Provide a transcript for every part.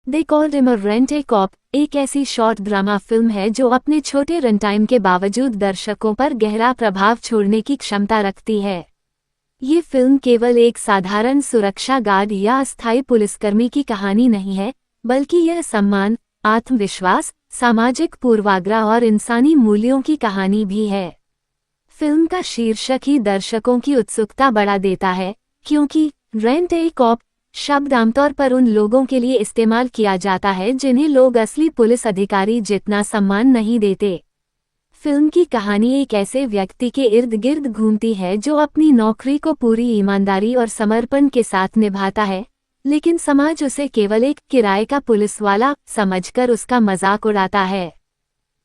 They called him a रेंट-ए-कॉप एक ऐसी short drama film है जो अपने छोटे रन टाइम के बावजूद दर्शकों पर गहरा प्रभाव छोड़ने की क्षमता रखती है। ये फिल्म केवल एक साधारण सुरक्षा गार्ड या अस्थायी पुलिसकर्मी की कहानी नहीं है, बल्कि यह सम्मान, आत्मविश्वास, सामाजिक पूर्वाग्रह और इंसानी मूल्यों की कहानी भी है। फिल्म का शीर्षक ही दर्शकों की उत्सुकता बढ़ा देता है, क्योंकि रेंट-ए-कॉप शब्द आमतौर पर उन लोगों के लिए इस्तेमाल किया जाता है जिन्हें लोग असली पुलिस अधिकारी जितना सम्मान नहीं देते। फिल्म की कहानी एक ऐसे व्यक्ति के इर्द गिर्द घूमती है जो अपनी नौकरी को पूरी ईमानदारी और समर्पण के साथ निभाता है, लेकिन समाज उसे केवल एक किराए का पुलिस वाला समझकर उसका मजाक उड़ाता है।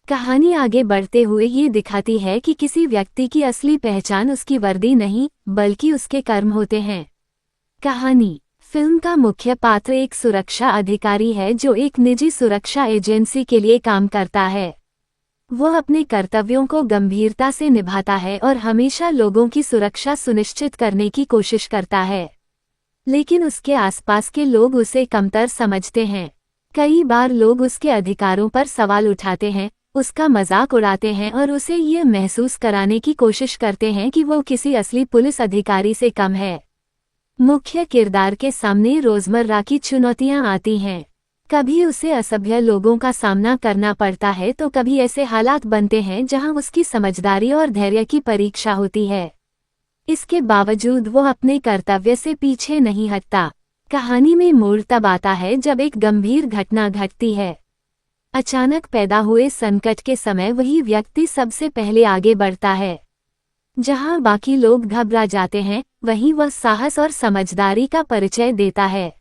कहानी आगे बढ़ते हुए ये दिखाती है कि किसी व्यक्ति की असली पहचान उसकी वर्दी नहीं, बल्कि उसके कर्म होते हैं। कहानी फिल्म का मुख्य पात्र एक सुरक्षा अधिकारी है जो एक निजी सुरक्षा एजेंसी के लिए काम करता है। वह अपने कर्तव्यों को गंभीरता से निभाता है और हमेशा लोगों की सुरक्षा सुनिश्चित करने की कोशिश करता है, लेकिन उसके आसपास के लोग उसे कमतर समझते हैं। कई बार लोग उसके अधिकारों पर सवाल उठाते हैं, उसका मजाक उड़ाते हैं और उसे ये महसूस कराने की कोशिश करते हैं कि वो किसी असली पुलिस अधिकारी से कम है। मुख्य किरदार के सामने रोजमर्रा की चुनौतियां आती हैं। कभी उसे असभ्य लोगों का सामना करना पड़ता है तो कभी ऐसे हालात बनते हैं जहां उसकी समझदारी और धैर्य की परीक्षा होती है। इसके बावजूद वो अपने कर्तव्य से पीछे नहीं हटता। कहानी में मोड़ तब आता है जब एक गंभीर घटना घटती है। अचानक पैदा हुए संकट के समय वही व्यक्ति सबसे पहले आगे बढ़ता है। जहां बाकी लोग घबरा जाते हैं, वहीं वह साहस और समझदारी का परिचय देता है।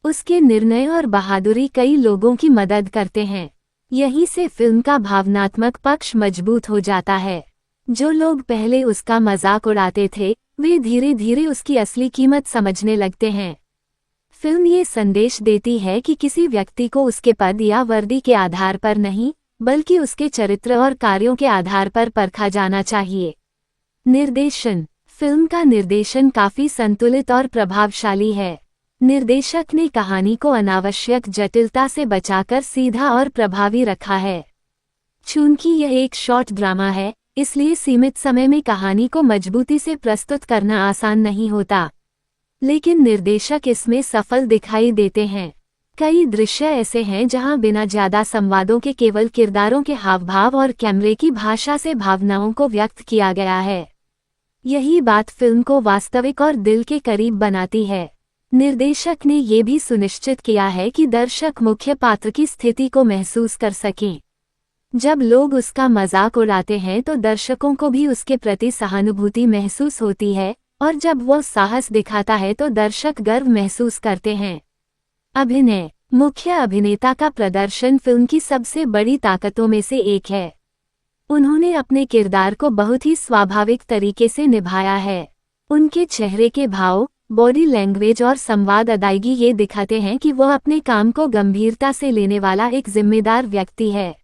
उसके निर्णय और बहादुरी कई लोगों की मदद करते हैं। यहीं से फिल्म का भावनात्मक पक्ष मजबूत हो जाता है। जो लोग पहले उसका मजाक उड़ाते थे, वे धीरे धीरे उसकी असली कीमत समझने लगते हैं। फिल्म ये संदेश देती है कि किसी व्यक्ति को उसके पद या वर्दी के आधार पर नहीं, बल्कि उसके चरित्र और कार्यों के आधार पर परखा जाना चाहिए। निर्देशन फिल्म का निर्देशन काफी संतुलित और प्रभावशाली है। निर्देशक ने कहानी को अनावश्यक जटिलता से बचाकर सीधा और प्रभावी रखा है। चूंकि यह एक शॉर्ट ड्रामा है, इसलिए सीमित समय में कहानी को मजबूती से प्रस्तुत करना आसान नहीं होता, लेकिन निर्देशक इसमें सफल दिखाई देते हैं। कई दृश्य ऐसे हैं जहां बिना ज्यादा संवादों के केवल किरदारों के हावभाव और कैमरे की भाषा से भावनाओं को व्यक्त किया गया है। यही बात फिल्म को वास्तविक और दिल के करीब बनाती है। निर्देशक ने ये भी सुनिश्चित किया है कि दर्शक मुख्य पात्र की स्थिति को महसूस कर सकें। जब लोग उसका मजाक उड़ाते हैं तो दर्शकों को भी उसके प्रति सहानुभूति महसूस होती है, और जब वो साहस दिखाता है तो दर्शक गर्व महसूस करते हैं। अभिनय मुख्य अभिनेता का प्रदर्शन फिल्म की सबसे बड़ी ताकतों में से एक है। उन्होंने अपने किरदार को बहुत ही स्वाभाविक तरीके से निभाया है। उनके चेहरे के भाव, बॉडी लैंग्वेज और संवाद अदायगी ये दिखाते हैं कि वह अपने काम को गंभीरता से लेने वाला एक जिम्मेदार व्यक्ति है।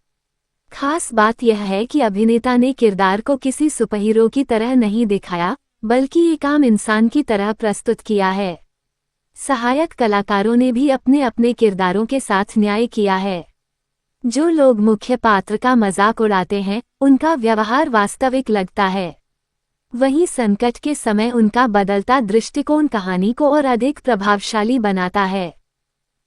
खास बात यह है कि अभिनेता ने किरदार को किसी सुपरहीरो की तरह नहीं दिखाया, बल्कि एक आम इंसान की तरह प्रस्तुत किया है। सहायक कलाकारों ने भी अपने अपने किरदारों के साथ न्याय किया है। जो लोग मुख्य पात्र का मजाक उड़ाते हैं, उनका व्यवहार वास्तविक लगता है। वहीं संकट के समय उनका बदलता दृष्टिकोण कहानी को और अधिक प्रभावशाली बनाता है।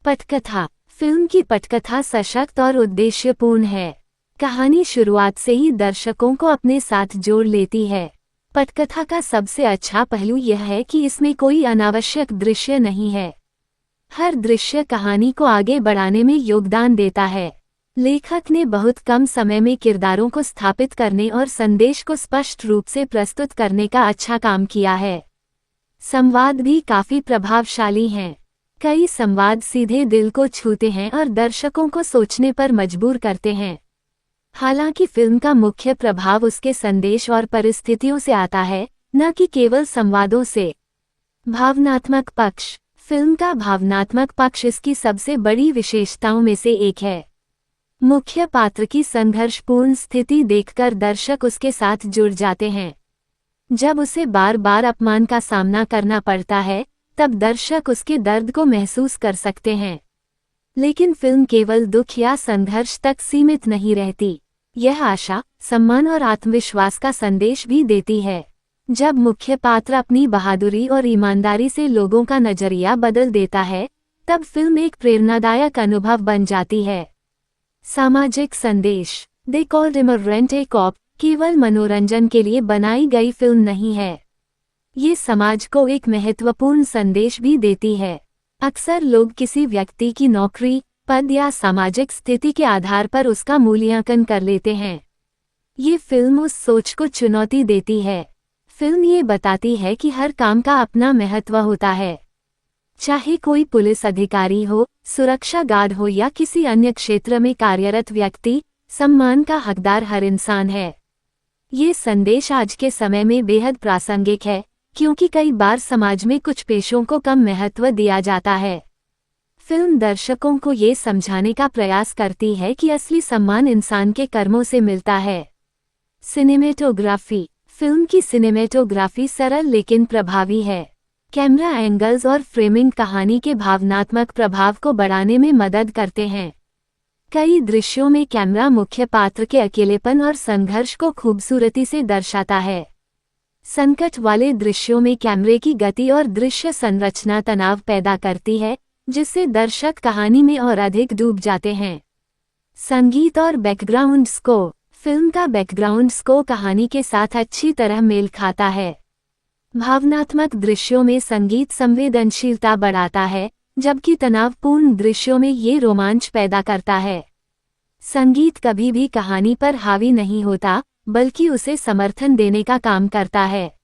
पटकथा फिल्म की पटकथा सशक्त और उद्देश्यपूर्ण है। कहानी शुरुआत से ही दर्शकों को अपने साथ जोड़ लेती है। पटकथा का सबसे अच्छा पहलू यह है कि इसमें कोई अनावश्यक दृश्य नहीं है। हर दृश्य कहानी को आगे बढ़ाने में योगदान देता है। लेखक ने बहुत कम समय में किरदारों को स्थापित करने और संदेश को स्पष्ट रूप से प्रस्तुत करने का अच्छा काम किया है। संवाद भी काफी प्रभावशाली हैं। कई संवाद सीधे दिल को छूते हैं और दर्शकों को सोचने पर मजबूर करते हैं। हालांकि फिल्म का मुख्य प्रभाव उसके संदेश और परिस्थितियों से आता है, न कि केवल संवादों से। भावनात्मक पक्ष फिल्म का भावनात्मक पक्ष इसकी सबसे बड़ी विशेषताओं में से एक है। मुख्य पात्र की संघर्षपूर्ण स्थिति देखकर दर्शक उसके साथ जुड़ जाते हैं। जब उसे बार बार अपमान का सामना करना पड़ता है, तब दर्शक उसके दर्द को महसूस कर सकते हैं। लेकिन फिल्म केवल दुख या संघर्ष तक सीमित नहीं रहती। यह आशा, सम्मान और आत्मविश्वास का संदेश भी देती है। जब मुख्य पात्र अपनी बहादुरी और ईमानदारी से लोगों का नजरिया बदल देता है, तब फिल्म एक प्रेरणादायक अनुभव बन जाती है। सामाजिक संदेश। दे कॉल्ड हिम अ रेंट-ए-कॉप केवल मनोरंजन के लिए बनाई गई फिल्म नहीं है। ये समाज को एक महत्वपूर्ण संदेश भी देती है। अक्सर लोग किसी व्यक्ति की नौकरी, पद या सामाजिक स्थिति के आधार पर उसका मूल्यांकन कर लेते हैं। ये फिल्म उस सोच को चुनौती देती है। फिल्म ये बताती है कि हर काम का अपना महत्व होता है। चाहे कोई पुलिस अधिकारी हो, सुरक्षा गार्ड हो या किसी अन्य क्षेत्र में कार्यरत व्यक्ति, सम्मान का हकदार हर इंसान है। ये संदेश आज के समय में बेहद प्रासंगिक है, क्योंकि कई बार समाज में कुछ पेशों को कम महत्व दिया जाता है। फिल्म दर्शकों को ये समझाने का प्रयास करती है कि असली सम्मान इंसान के कर्मों से मिलता है। सिनेमेटोग्राफी। फिल्म की सिनेमेटोग्राफी सरल लेकिन प्रभावी है। कैमरा एंगल्स और फ्रेमिंग कहानी के भावनात्मक प्रभाव को बढ़ाने में मदद करते हैं। कई दृश्यों में कैमरा मुख्य पात्र के अकेलेपन और संघर्ष को खूबसूरती से दर्शाता है। संकट वाले दृश्यों में कैमरे की गति और दृश्य संरचना तनाव पैदा करती है, जिससे दर्शक कहानी में और अधिक डूब जाते हैं। संगीत और बैकग्राउंड स्कोर। फिल्म का बैकग्राउंड स्कोर कहानी के साथ अच्छी तरह मेल खाता है। भावनात्मक दृश्यों में संगीत संवेदनशीलता बढ़ाता है, जबकि तनावपूर्ण दृश्यों में ये रोमांच पैदा करता है। संगीत कभी भी कहानी पर हावी नहीं होता, बल्कि उसे समर्थन देने का काम करता है।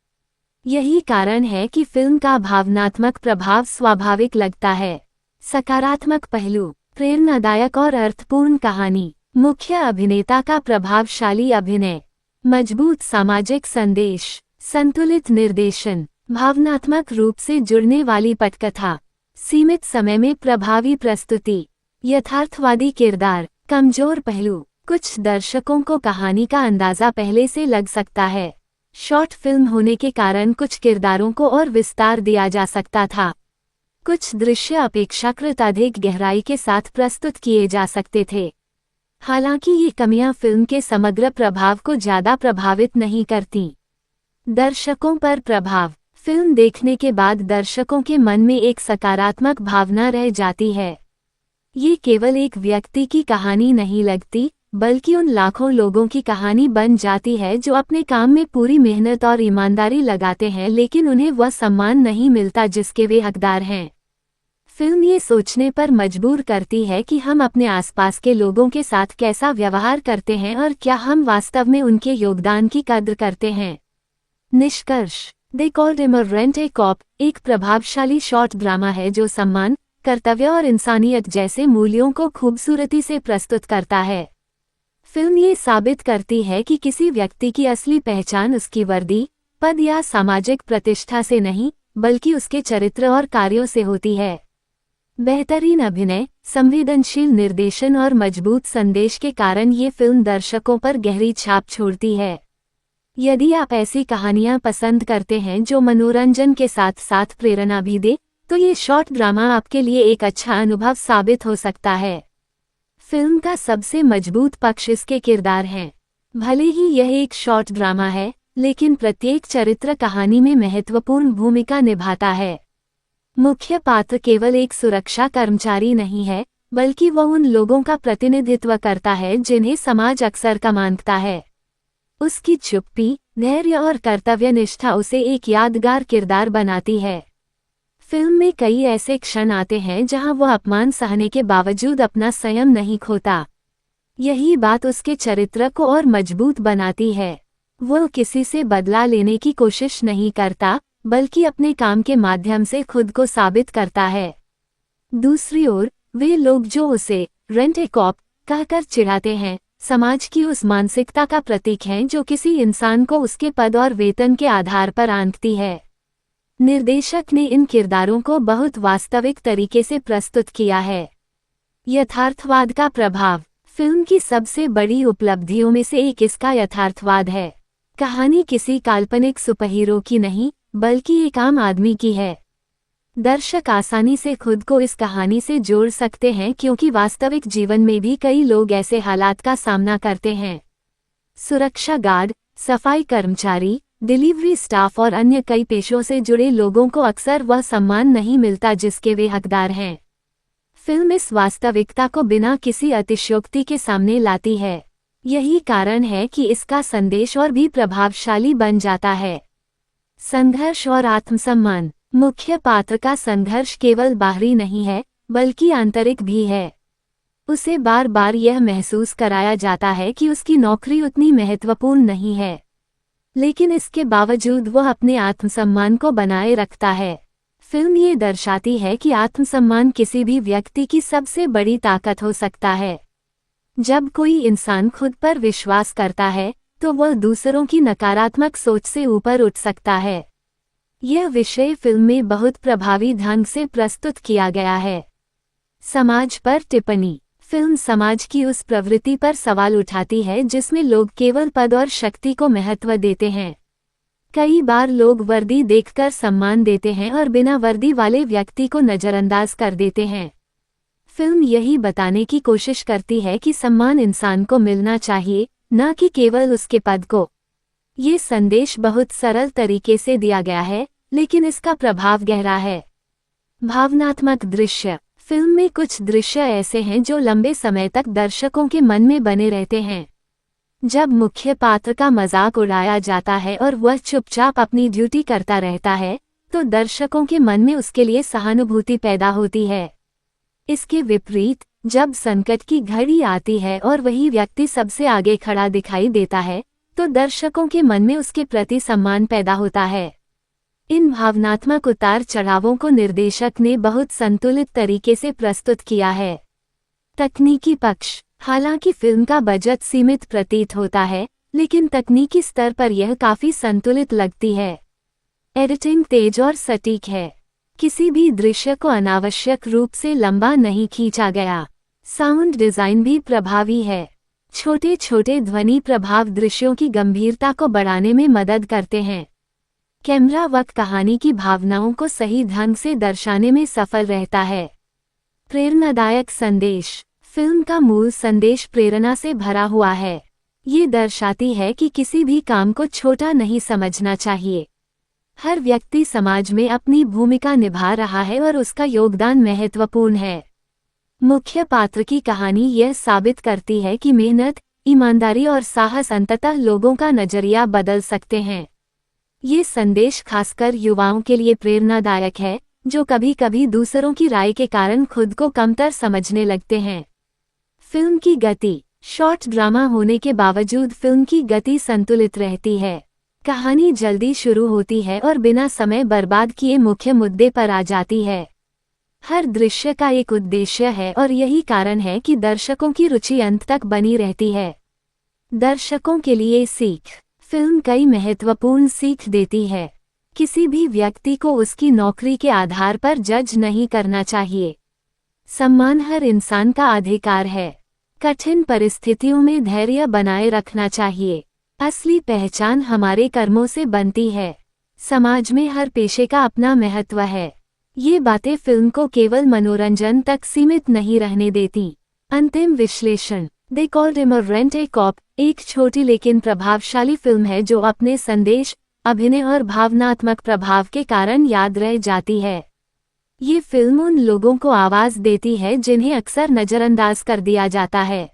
यही कारण है कि फिल्म का भावनात्मक प्रभाव स्वाभाविक लगता है। सकारात्मक पहलू। प्रेरणादायक और अर्थपूर्ण कहानी। मुख्य अभिनेता का प्रभावशाली अभिनय। मजबूत सामाजिक संदेश। संतुलित निर्देशन। भावनात्मक रूप से जुड़ने वाली पटकथा। सीमित समय में प्रभावी प्रस्तुति। यथार्थवादी किरदार। कमजोर पहलू। कुछ दर्शकों को कहानी का अंदाजा पहले से लग सकता है। शॉर्ट फिल्म होने के कारण कुछ किरदारों को और विस्तार दिया जा सकता था। कुछ दृश्य अपेक्षाकृत अधिक गहराई के साथ प्रस्तुत किए जा सकते थे। हालांकि ये कमियां फिल्म के समग्र प्रभाव को ज्यादा प्रभावित नहीं करती। दर्शकों पर प्रभाव। फिल्म देखने के बाद दर्शकों के मन में एक सकारात्मक भावना रह जाती है। ये केवल एक व्यक्ति की कहानी नहीं लगती, बल्कि उन लाखों लोगों की कहानी बन जाती है जो अपने काम में पूरी मेहनत और ईमानदारी लगाते हैं, लेकिन उन्हें वह सम्मान नहीं मिलता जिसके वे हकदार हैं। फिल्म ये सोचने पर मजबूर करती है कि हम अपने आसपास के लोगों के साथ कैसा व्यवहार करते हैं और क्या हम वास्तव में उनके योगदान की कद्र करते हैं। निष्कर्ष। दे कॉल्ड हिम अ रेंट-ए-कॉप एक प्रभावशाली शॉर्ट ड्रामा है जो सम्मान, कर्तव्य और इंसानियत जैसे मूल्यों को खूबसूरती से प्रस्तुत करता है। फिल्म ये साबित करती है कि किसी व्यक्ति की असली पहचान उसकी वर्दी, पद या सामाजिक प्रतिष्ठा से नहीं, बल्कि उसके चरित्र और कार्यों से होती है। बेहतरीन अभिनय, संवेदनशील निर्देशन और मजबूत संदेश के कारण ये फिल्म दर्शकों पर गहरी छाप छोड़ती है। यदि आप ऐसी कहानियां पसंद करते हैं जो मनोरंजन के साथ साथ प्रेरणा भी दे, तो ये शॉर्ट ड्रामा आपके लिए एक अच्छा अनुभव साबित हो सकता है। फिल्म का सबसे मजबूत पक्ष इसके किरदार हैं। भले ही यह एक शॉर्ट ड्रामा है, लेकिन प्रत्येक चरित्र कहानी में महत्वपूर्ण भूमिका निभाता है। मुख्य पात्र केवल एक सुरक्षा कर्मचारी नहीं है, बल्कि वह उन लोगों का प्रतिनिधित्व करता है जिन्हें समाज अक्सर कम आंकता है। उसकी चुप्पी, धैर्य और कर्तव्यनिष्ठा उसे एक यादगार किरदार बनाती है। फिल्म में कई ऐसे क्षण आते हैं जहां वह अपमान सहने के बावजूद अपना संयम नहीं खोता। यही बात उसके चरित्र को और मजबूत बनाती है। वह किसी से बदला लेने की कोशिश नहीं करता, बल्कि अपने काम के माध्यम से खुद को साबित करता है। दूसरी ओर, वे लोग जो उसे रेंट-ए-कॉप कहकर चिढ़ाते हैं, समाज की उस मानसिकता का प्रतीक हैं जो किसी इंसान को उसके पद और वेतन के आधार पर आंकती है। निर्देशक ने इन किरदारों को बहुत वास्तविक तरीके से प्रस्तुत किया है। यथार्थवाद का प्रभाव। फिल्म की सबसे बड़ी उपलब्धियों में से एक इसका यथार्थवाद है। कहानी किसी काल्पनिक सुपरहीरो की नहीं, बल्कि एक आम आदमी की है। दर्शक आसानी से खुद को इस कहानी से जोड़ सकते हैं क्योंकि वास्तविक जीवन में भी कई लोग ऐसे हालात का सामना करते हैं। सुरक्षा गार्ड, सफाई कर्मचारी, डिलीवरी स्टाफ और अन्य कई पेशों से जुड़े लोगों को अक्सर वह सम्मान नहीं मिलता जिसके वे हकदार हैं। फिल्म इस वास्तविकता को बिना किसी अतिशयोक्ति के सामने लाती है। यही कारण है कि इसका संदेश और भी प्रभावशाली बन जाता है। संघर्ष और आत्मसम्मान। मुख्य पात्र का संघर्ष केवल बाहरी नहीं है, बल्कि आंतरिक भी है। उसे बार बार यह महसूस कराया जाता है कि उसकी नौकरी उतनी महत्वपूर्ण नहीं है, लेकिन इसके बावजूद वह अपने आत्मसम्मान को बनाए रखता है। फिल्म ये दर्शाती है कि आत्मसम्मान किसी भी व्यक्ति की सबसे बड़ी ताकत हो सकता है। जब कोई इंसान खुद पर विश्वास करता है, तो वह दूसरों की नकारात्मक सोच से ऊपर उठ सकता है। यह विषय फिल्म में बहुत प्रभावी ढंग से प्रस्तुत किया गया है। समाज पर टिप्पणी। फिल्म समाज की उस प्रवृत्ति पर सवाल उठाती है जिसमें लोग केवल पद और शक्ति को महत्व देते हैं। कई बार लोग वर्दी देखकर सम्मान देते हैं और बिना वर्दी वाले व्यक्ति को नजरअंदाज कर देते हैं। फिल्म यही बताने की कोशिश करती है कि सम्मान इंसान को मिलना चाहिए, न कि केवल उसके पद को। ये संदेश बहुत सरल तरीके से दिया गया है, लेकिन इसका प्रभाव गहरा है। भावनात्मक दृश्य। फिल्म में कुछ दृश्य ऐसे हैं जो लंबे समय तक दर्शकों के मन में बने रहते हैं। जब मुख्य पात्र का मजाक उड़ाया जाता है और वह चुपचाप अपनी ड्यूटी करता रहता है, तो दर्शकों के मन में उसके लिए सहानुभूति पैदा होती है। इसके विपरीत, जब संकट की घड़ी आती है और वही व्यक्ति सबसे आगे खड़ा दिखाई देता है, तो दर्शकों के मन में उसके प्रति सम्मान पैदा होता है। इन भावनात्मक उतार चढ़ावों को निर्देशक ने बहुत संतुलित तरीके से प्रस्तुत किया है। तकनीकी पक्ष। हालांकि फिल्म का बजट सीमित प्रतीत होता है, लेकिन तकनीकी स्तर पर यह काफी संतुलित लगती है। एडिटिंग तेज और सटीक है। किसी भी दृश्य को अनावश्यक रूप से लंबा नहीं खींचा गया। साउंड डिजाइन भी प्रभावी है। छोटे छोटे ध्वनि प्रभाव दृश्यों की गंभीरता को बढ़ाने में मदद करते हैं। कैमरा वर्क कहानी की भावनाओं को सही ढंग से दर्शाने में सफल रहता है। प्रेरणादायक संदेश। फिल्म का मूल संदेश प्रेरणा से भरा हुआ है। ये दर्शाती है कि किसी भी काम को छोटा नहीं समझना चाहिए। हर व्यक्ति समाज में अपनी भूमिका निभा रहा है और उसका योगदान महत्वपूर्ण है। मुख्य पात्र की कहानी यह साबित करती है कि मेहनत, ईमानदारी और साहस अंततः लोगों का नजरिया बदल सकते हैं। ये संदेश खासकर युवाओं के लिए प्रेरणादायक है, जो कभी कभी दूसरों की राय के कारण खुद को कमतर समझने लगते हैं। फिल्म की गति। शॉर्ट ड्रामा होने के बावजूद फिल्म की गति संतुलित रहती है। कहानी जल्दी शुरू होती है और बिना समय बर्बाद किए मुख्य मुद्दे पर आ जाती है। हर दृश्य का एक उद्देश्य है और यही कारण है कि दर्शकों की रुचि अंत तक बनी रहती है। दर्शकों के लिए सीख। फिल्म कई महत्वपूर्ण सीख देती है। किसी भी व्यक्ति को उसकी नौकरी के आधार पर जज नहीं करना चाहिए। सम्मान हर इंसान का अधिकार है। कठिन परिस्थितियों में धैर्य बनाए रखना चाहिए। असली पहचान हमारे कर्मों से बनती है। समाज में हर पेशे का अपना महत्व है। ये बातें फिल्म को केवल मनोरंजन तक सीमित नहीं रहने देती। अंतिम विश्लेषण। दे कॉल्ड हिम अ रेंट-ए-कॉप एक छोटी लेकिन प्रभावशाली फिल्म है जो अपने संदेश, अभिनय और भावनात्मक प्रभाव के कारण याद रह जाती है। ये फिल्म उन लोगों को आवाज देती है जिन्हें अक्सर नजरअंदाज कर दिया जाता है।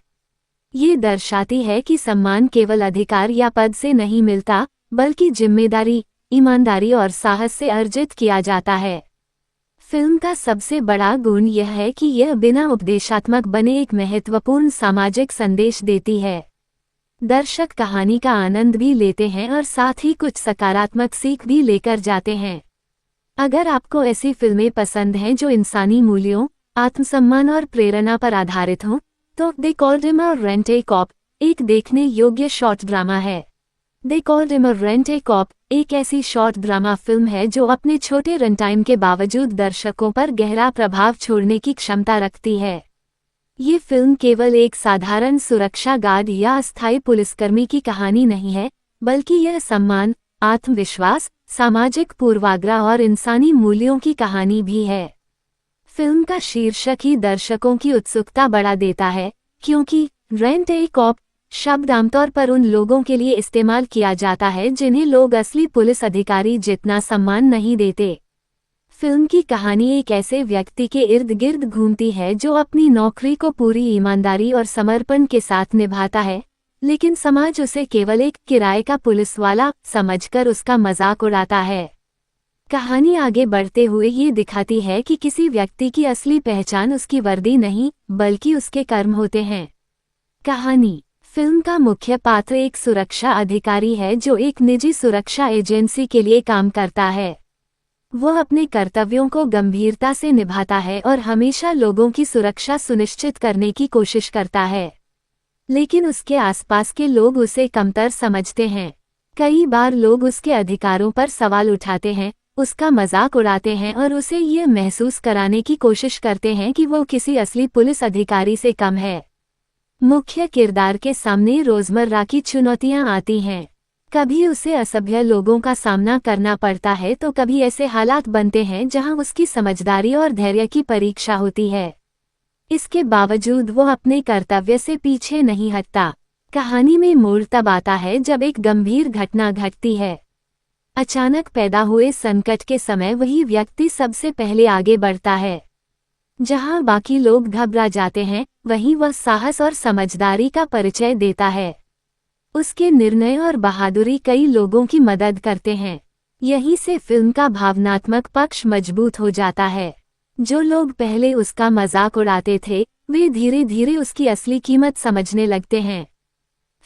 ये दर्शाती है कि सम्मान केवल अधिकार या पद से नहीं मिलता, बल्कि जिम्मेदारी, ईमानदारी और साहस से अर्जित किया जाता है। फिल्म का सबसे बड़ा गुण यह है कि यह बिना उपदेशात्मक बने एक महत्वपूर्ण सामाजिक संदेश देती है। दर्शक कहानी का आनंद भी लेते हैं और साथ ही कुछ सकारात्मक सीख भी लेकर जाते हैं। अगर आपको ऐसी फिल्में पसंद हैं जो इंसानी मूल्यों, आत्मसम्मान और प्रेरणा पर आधारित हों, तो दे कॉल्ड हिम अ रेंट-ए-कॉप एक देखने योग्य शॉर्ट ड्रामा है। दे कॉल्ड हिम अ रेंट-ए-कॉप एक ऐसी शॉर्ट ड्रामा फिल्म है जो अपने छोटे रन टाइम के बावजूद दर्शकों पर गहरा प्रभाव छोड़ने की क्षमता रखती है। ये फिल्म केवल एक साधारण सुरक्षा गार्ड या अस्थायी पुलिसकर्मी की कहानी नहीं है, बल्कि यह सम्मान, आत्मविश्वास, सामाजिक पूर्वाग्रह और इंसानी मूल्यों की कहानी भी है। फिल्म का शीर्षक ही दर्शकों की उत्सुकता बढ़ा देता है, क्योंकि रेंट ए कॉप शब्द आमतौर पर उन लोगों के लिए इस्तेमाल किया जाता है जिन्हें लोग असली पुलिस अधिकारी जितना सम्मान नहीं देते। फिल्म की कहानी एक ऐसे व्यक्ति के इर्द गिर्द घूमती है जो अपनी नौकरी को पूरी ईमानदारी और समर्पण के साथ निभाता है, लेकिन समाज उसे केवल एक किराए का पुलिस वाला समझकर उसका मजाक उड़ाता है। कहानी आगे बढ़ते हुए ये दिखाती है कि किसी व्यक्ति की असली पहचान उसकी वर्दी नहीं, बल्कि उसके कर्म होते हैं। कहानी। फिल्म का मुख्य पात्र एक सुरक्षा अधिकारी है जो एक निजी सुरक्षा एजेंसी के लिए काम करता है। वह अपने कर्तव्यों को गंभीरता से निभाता है और हमेशा लोगों की सुरक्षा सुनिश्चित करने की कोशिश करता है, लेकिन उसके आसपास के लोग उसे कमतर समझते हैं। कई बार लोग उसके अधिकारों पर सवाल उठाते हैं, उसका मजाक उड़ाते हैं और उसे ये महसूस कराने की कोशिश करते हैं कि वो किसी असली पुलिस अधिकारी से कम है। मुख्य किरदार के सामने रोजमर्रा की चुनौतियां आती हैं। कभी उसे असभ्य लोगों का सामना करना पड़ता है तो कभी ऐसे हालात बनते हैं जहां उसकी समझदारी और धैर्य की परीक्षा होती है। इसके बावजूद वो अपने कर्तव्य से पीछे नहीं हटता। कहानी में मोड़ तब आता है जब एक गंभीर घटना घटती है। अचानक पैदा हुए संकट के समय वही व्यक्ति सबसे पहले आगे बढ़ता है। जहां बाकी लोग घबरा जाते हैं, वहीं वह साहस और समझदारी का परिचय देता है। उसके निर्णय और बहादुरी कई लोगों की मदद करते हैं। यहीं से फिल्म का भावनात्मक पक्ष मजबूत हो जाता है। जो लोग पहले उसका मजाक उड़ाते थे, वे धीरे धीरे उसकी असली कीमत समझने लगते हैं।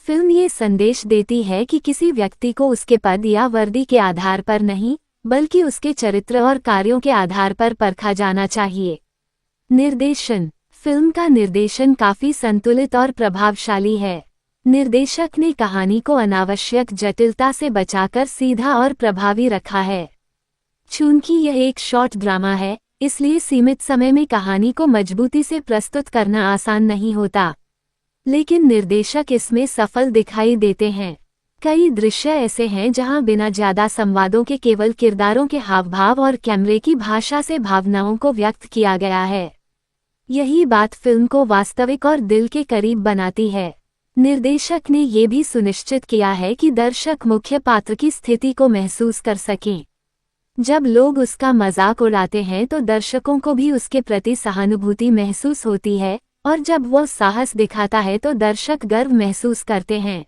फिल्म ये संदेश देती है कि किसी व्यक्ति को उसके पद या वर्दी के आधार पर नहीं, बल्कि उसके चरित्र और कार्यों के आधार पर परखा जाना चाहिए। निर्देशन। फिल्म का निर्देशन काफी संतुलित और प्रभावशाली है। निर्देशक ने कहानी को अनावश्यक जटिलता से बचाकर सीधा और प्रभावी रखा है। चूंकि यह एक शॉर्ट ड्रामा है, इसलिए सीमित समय में कहानी को मजबूती से प्रस्तुत करना आसान नहीं होता, लेकिन निर्देशक इसमें सफल दिखाई देते हैं। कई दृश्य ऐसे हैं जहां बिना ज्यादा संवादों के केवल किरदारों के हावभाव और कैमरे की भाषा से भावनाओं को व्यक्त किया गया है। यही बात फिल्म को वास्तविक और दिल के करीब बनाती है। निर्देशक ने ये भी सुनिश्चित किया है कि दर्शक मुख्य पात्र की स्थिति को महसूस कर सकें। जब लोग उसका मजाक उड़ाते हैं तो दर्शकों को भी उसके प्रति सहानुभूति महसूस होती है, और जब वो साहस दिखाता है तो दर्शक गर्व महसूस करते हैं।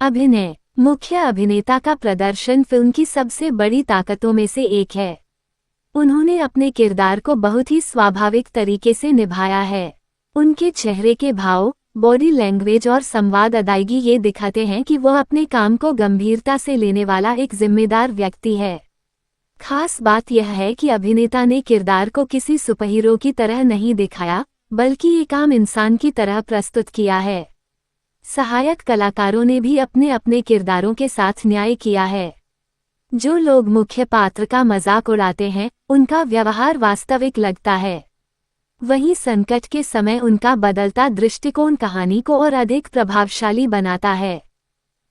अभिनय। मुख्य अभिनेता का प्रदर्शन फिल्म की सबसे बड़ी ताकतों में से एक है। उन्होंने अपने किरदार को बहुत ही स्वाभाविक तरीके से निभाया है। उनके चेहरे के भाव, बॉडी लैंग्वेज और संवाद अदायगी ये दिखाते हैं कि वह अपने काम को गंभीरता से लेने वाला एक जिम्मेदार व्यक्ति है। खास बात यह है कि अभिनेता ने किरदार को किसी सुपरहीरो की तरह नहीं दिखाया, बल्कि एक आम इंसान की तरह प्रस्तुत किया है। सहायक कलाकारों ने भी अपने अपने किरदारों के साथ न्याय किया है। जो लोग मुख्य पात्र का मजाक उड़ाते हैं, उनका व्यवहार वास्तविक लगता है। वहीं संकट के समय उनका बदलता दृष्टिकोण कहानी को और अधिक प्रभावशाली बनाता है।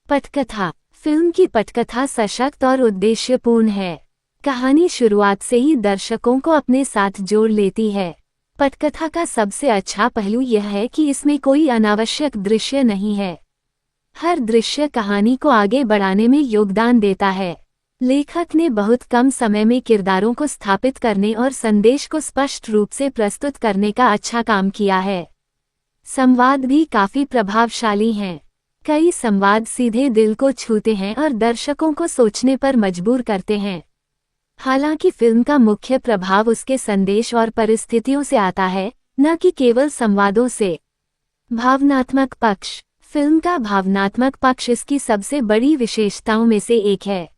पटकथा। फिल्म की पटकथा सशक्त और उद्देश्यपूर्ण है। कहानी शुरुआत से ही दर्शकों को अपने साथ जोड़ लेती है। पटकथा का सबसे अच्छा पहलू यह है कि इसमें कोई अनावश्यक दृश्य नहीं है। हर दृश्य कहानी को आगे बढ़ाने में योगदान देता है। लेखक ने बहुत कम समय में किरदारों को स्थापित करने और संदेश को स्पष्ट रूप से प्रस्तुत करने का अच्छा काम किया है। संवाद भी काफी प्रभावशाली हैं। कई संवाद सीधे दिल को छूते हैं और दर्शकों को सोचने पर मजबूर करते हैं। हालांकि फिल्म का मुख्य प्रभाव उसके संदेश और परिस्थितियों से आता है, न कि केवल संवादों से। भावनात्मक पक्ष। फिल्म का भावनात्मक पक्ष इसकी सबसे बड़ी विशेषताओं में से एक है।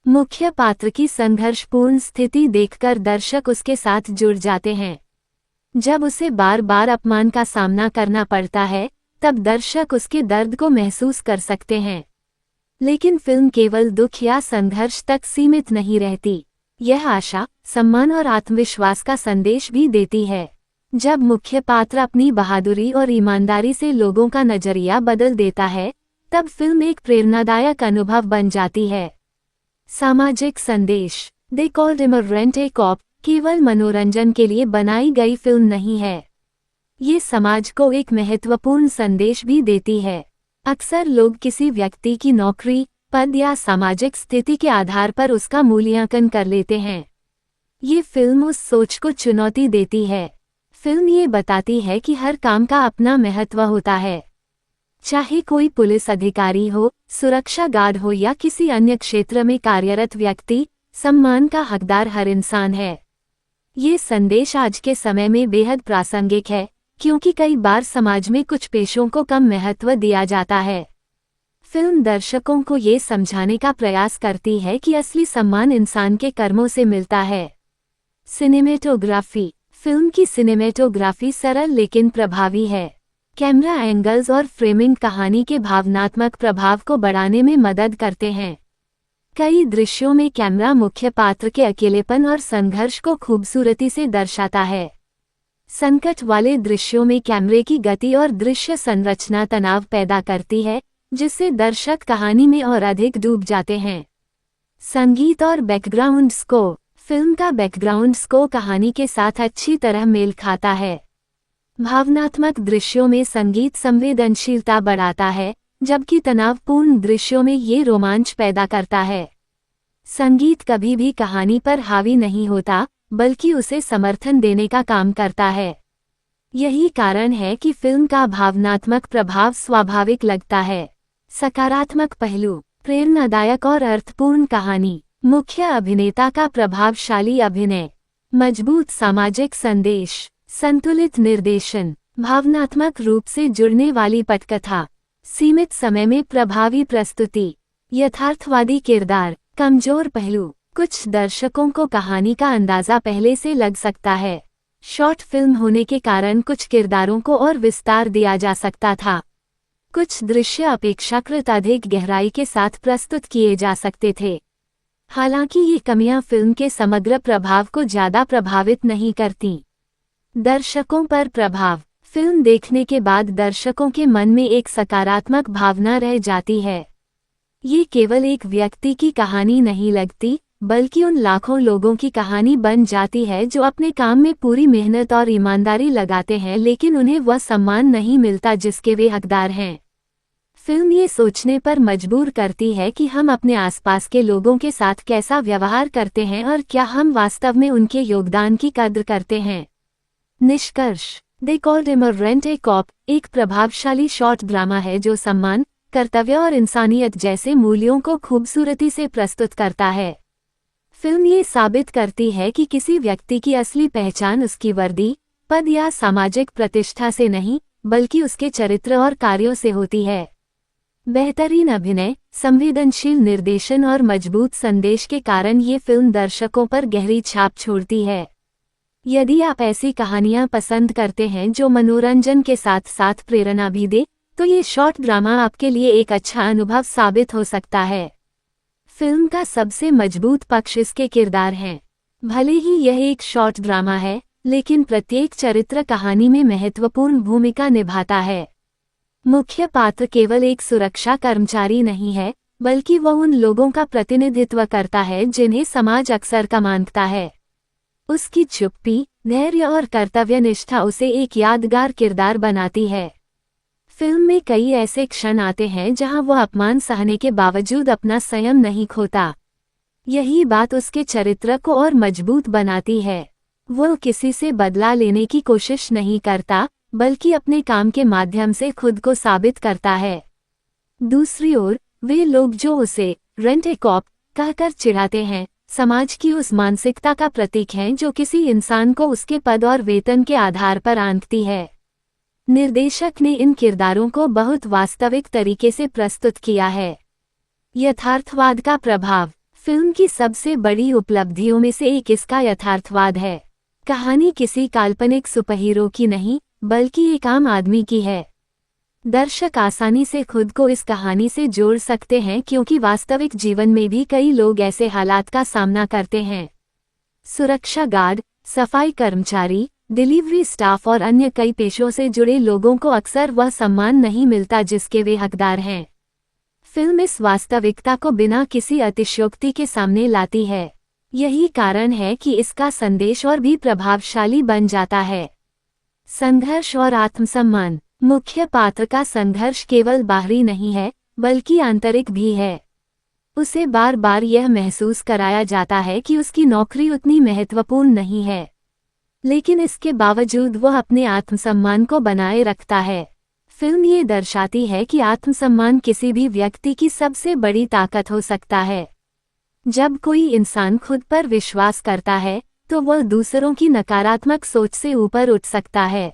मुख्य पात्र की संघर्षपूर्ण स्थिति देखकर दर्शक उसके साथ जुड़ जाते हैं। जब उसे बार बार अपमान का सामना करना पड़ता है, तब दर्शक उसके दर्द को महसूस कर सकते हैं। लेकिन फिल्म केवल दुख या संघर्ष तक सीमित नहीं रहती। यह आशा, सम्मान और आत्मविश्वास का संदेश भी देती है। जब मुख्य पात्र अपनी बहादुरी और ईमानदारी से लोगों का नजरिया बदल देता है, तब फिल्म एक प्रेरणादायक अनुभव बन जाती है। सामाजिक संदेश। दे कॉल्ड हिम अ रेंट-ए-कॉप केवल मनोरंजन के लिए बनाई गई फिल्म नहीं है। ये समाज को एक महत्वपूर्ण संदेश भी देती है। अक्सर लोग किसी व्यक्ति की नौकरी, पद या सामाजिक स्थिति के आधार पर उसका मूल्यांकन कर लेते हैं। ये फिल्म उस सोच को चुनौती देती है। फिल्म ये बताती है कि हर काम का अपना महत्व होता है। चाहे कोई पुलिस अधिकारी हो, सुरक्षा गार्ड हो या किसी अन्य क्षेत्र में कार्यरत व्यक्ति, सम्मान का हकदार हर इंसान है। ये संदेश आज के समय में बेहद प्रासंगिक है, क्योंकि कई बार समाज में कुछ पेशों को कम महत्व दिया जाता है। फिल्म दर्शकों को ये समझाने का प्रयास करती है कि असली सम्मान इंसान के कर्मों से मिलता है। सिनेमेटोग्राफी। फिल्म की सिनेमेटोग्राफी सरल लेकिन प्रभावी है। कैमरा एंगल्स और फ्रेमिंग कहानी के भावनात्मक प्रभाव को बढ़ाने में मदद करते हैं। कई दृश्यों में कैमरा मुख्य पात्र के अकेलेपन और संघर्ष को खूबसूरती से दर्शाता है। संकट वाले दृश्यों में कैमरे की गति और दृश्य संरचना तनाव पैदा करती है, जिससे दर्शक कहानी में और अधिक डूब जाते हैं। संगीत और बैकग्राउंड स्कोर। फिल्म का बैकग्राउंड स्कोर कहानी के साथ अच्छी तरह मेल खाता है। भावनात्मक दृश्यों में संगीत संवेदनशीलता बढ़ाता है, जबकि तनावपूर्ण दृश्यों में ये रोमांच पैदा करता है। संगीत कभी भी कहानी पर हावी नहीं होता, बल्कि उसे समर्थन देने का काम करता है। यही कारण है कि फिल्म का भावनात्मक प्रभाव स्वाभाविक लगता है। सकारात्मक पहलू। प्रेरणादायक और अर्थपूर्ण कहानी। मुख्य अभिनेता का प्रभावशाली अभिनय। मजबूत सामाजिक संदेश। संतुलित निर्देशन। भावनात्मक रूप से जुड़ने वाली पटकथा। सीमित समय में प्रभावी प्रस्तुति। यथार्थवादी किरदार। कमजोर पहलू। कुछ दर्शकों को कहानी का अंदाजा पहले से लग सकता है। शॉर्ट फिल्म होने के कारण कुछ किरदारों को और विस्तार दिया जा सकता था। कुछ दृश्य अपेक्षाकृत अधिक गहराई के साथ प्रस्तुत किए जा सकते थे। हालांकि ये कमियां फिल्म के समग्र प्रभाव को ज्यादा प्रभावित नहीं करती। दर्शकों पर प्रभाव। फिल्म देखने के बाद दर्शकों के मन में एक सकारात्मक भावना रह जाती है। ये केवल एक व्यक्ति की कहानी नहीं लगती, बल्कि उन लाखों लोगों की कहानी बन जाती है जो अपने काम में पूरी मेहनत और ईमानदारी लगाते हैं, लेकिन उन्हें वह सम्मान नहीं मिलता जिसके वे हकदार हैं। फिल्म ये सोचने पर मजबूर करती है कि हम अपने आसपास के लोगों के साथ कैसा व्यवहार करते हैं और क्या हम वास्तव में उनके योगदान की कद्र करते हैं। निष्कर्ष। दे कॉल्ड हिम अ रेंट-ए-कॉप एक प्रभावशाली शॉर्ट ड्रामा है जो सम्मान, कर्तव्य और इंसानियत जैसे मूल्यों को खूबसूरती से प्रस्तुत करता है। फिल्म ये साबित करती है कि किसी व्यक्ति की असली पहचान उसकी वर्दी, पद या सामाजिक प्रतिष्ठा से नहीं, बल्कि उसके चरित्र और कार्यों से होती है। बेहतरीन अभिनय, संवेदनशील निर्देशन और मजबूत संदेश के कारण ये फिल्म दर्शकों पर गहरी छाप छोड़ती है। यदि आप ऐसी कहानियां पसंद करते हैं जो मनोरंजन के साथ साथ प्रेरणा भी दे, तो ये शॉर्ट ड्रामा आपके लिए एक अच्छा अनुभव साबित हो सकता है। फिल्म का सबसे मजबूत पक्ष इसके किरदार हैं। भले ही यह एक शॉर्ट ड्रामा है, लेकिन प्रत्येक चरित्र कहानी में महत्वपूर्ण भूमिका निभाता है। मुख्य पात्र केवल एक सुरक्षा कर्मचारी नहीं है, बल्कि वह उन लोगों का प्रतिनिधित्व करता है जिन्हें समाज अक्सर कम आंकता है। उसकी चुप्पी, धैर्य और कर्तव्यनिष्ठा उसे एक यादगार किरदार बनाती है। फिल्म में कई ऐसे क्षण आते हैं जहां वह अपमान सहने के बावजूद अपना संयम नहीं खोता। यही बात उसके चरित्र को और मजबूत बनाती है। वह किसी से बदला लेने की कोशिश नहीं करता, बल्कि अपने काम के माध्यम से खुद को साबित करता है। दूसरी ओर, वे लोग जो उसे रेंट-ए-कॉप कहकर चिढ़ाते हैं, समाज की उस मानसिकता का प्रतीक हैं जो किसी इंसान को उसके पद और वेतन के आधार पर आंकती है। निर्देशक ने इन किरदारों को बहुत वास्तविक तरीके से प्रस्तुत किया है। यथार्थवाद का प्रभाव। फिल्म की सबसे बड़ी उपलब्धियों में से एक इसका यथार्थवाद है। कहानी किसी काल्पनिक सुपरहीरो की नहीं, बल्कि एक आम आदमी की है। दर्शक आसानी से खुद को इस कहानी से जोड़ सकते हैं क्योंकि वास्तविक जीवन में भी कई लोग ऐसे हालात का सामना करते हैं। सुरक्षा गार्ड, सफाई कर्मचारी, डिलीवरी स्टाफ और अन्य कई पेशों से जुड़े लोगों को अक्सर वह सम्मान नहीं मिलता जिसके वे हकदार हैं। फिल्म इस वास्तविकता को बिना किसी अतिशयोक्ति के सामने लाती है। यही कारण है कि इसका संदेश और भी प्रभावशाली बन जाता है। संघर्ष और आत्मसम्मान। मुख्य पात्र का संघर्ष केवल बाहरी नहीं है, बल्कि आंतरिक भी है। उसे बार बार यह महसूस कराया जाता है कि उसकी नौकरी उतनी महत्वपूर्ण नहीं है, लेकिन इसके बावजूद वह अपने आत्मसम्मान को बनाए रखता है। फिल्म ये दर्शाती है कि आत्मसम्मान किसी भी व्यक्ति की सबसे बड़ी ताकत हो सकता है। जब कोई इंसान खुद पर विश्वास करता है, तो वह दूसरों की नकारात्मक सोच से ऊपर उठ सकता है।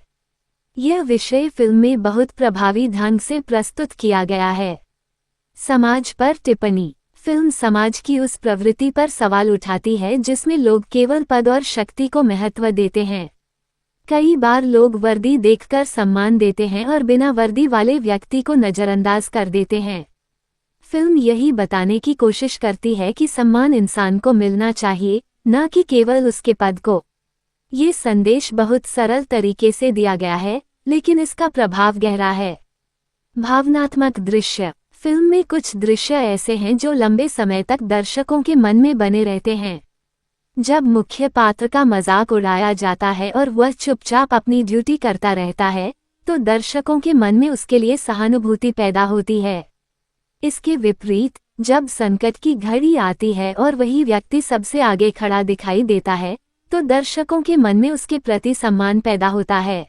यह विषय फिल्म में बहुत प्रभावी ढंग से प्रस्तुत किया गया है। समाज पर टिप्पणी। फिल्म समाज की उस प्रवृत्ति पर सवाल उठाती है जिसमें लोग केवल पद और शक्ति को महत्व देते हैं। कई बार लोग वर्दी देखकर सम्मान देते हैं और बिना वर्दी वाले व्यक्ति को नजरअंदाज कर देते हैं। फिल्म यही बताने की कोशिश करती है कि सम्मान इंसान को मिलना चाहिए, न कि केवल उसके पद को। ये संदेश बहुत सरल तरीके से दिया गया है, लेकिन इसका प्रभाव गहरा है। भावनात्मक दृश्य। फिल्म में कुछ दृश्य ऐसे हैं जो लंबे समय तक दर्शकों के मन में बने रहते हैं। जब मुख्य पात्र का मजाक उड़ाया जाता है और वह चुपचाप अपनी ड्यूटी करता रहता है, तो दर्शकों के मन में उसके लिए सहानुभूति पैदा होती है। इसके विपरीत, जब संकट की घड़ी आती है और वही व्यक्ति सबसे आगे खड़ा दिखाई देता है, तो दर्शकों के मन में उसके प्रति सम्मान पैदा होता है।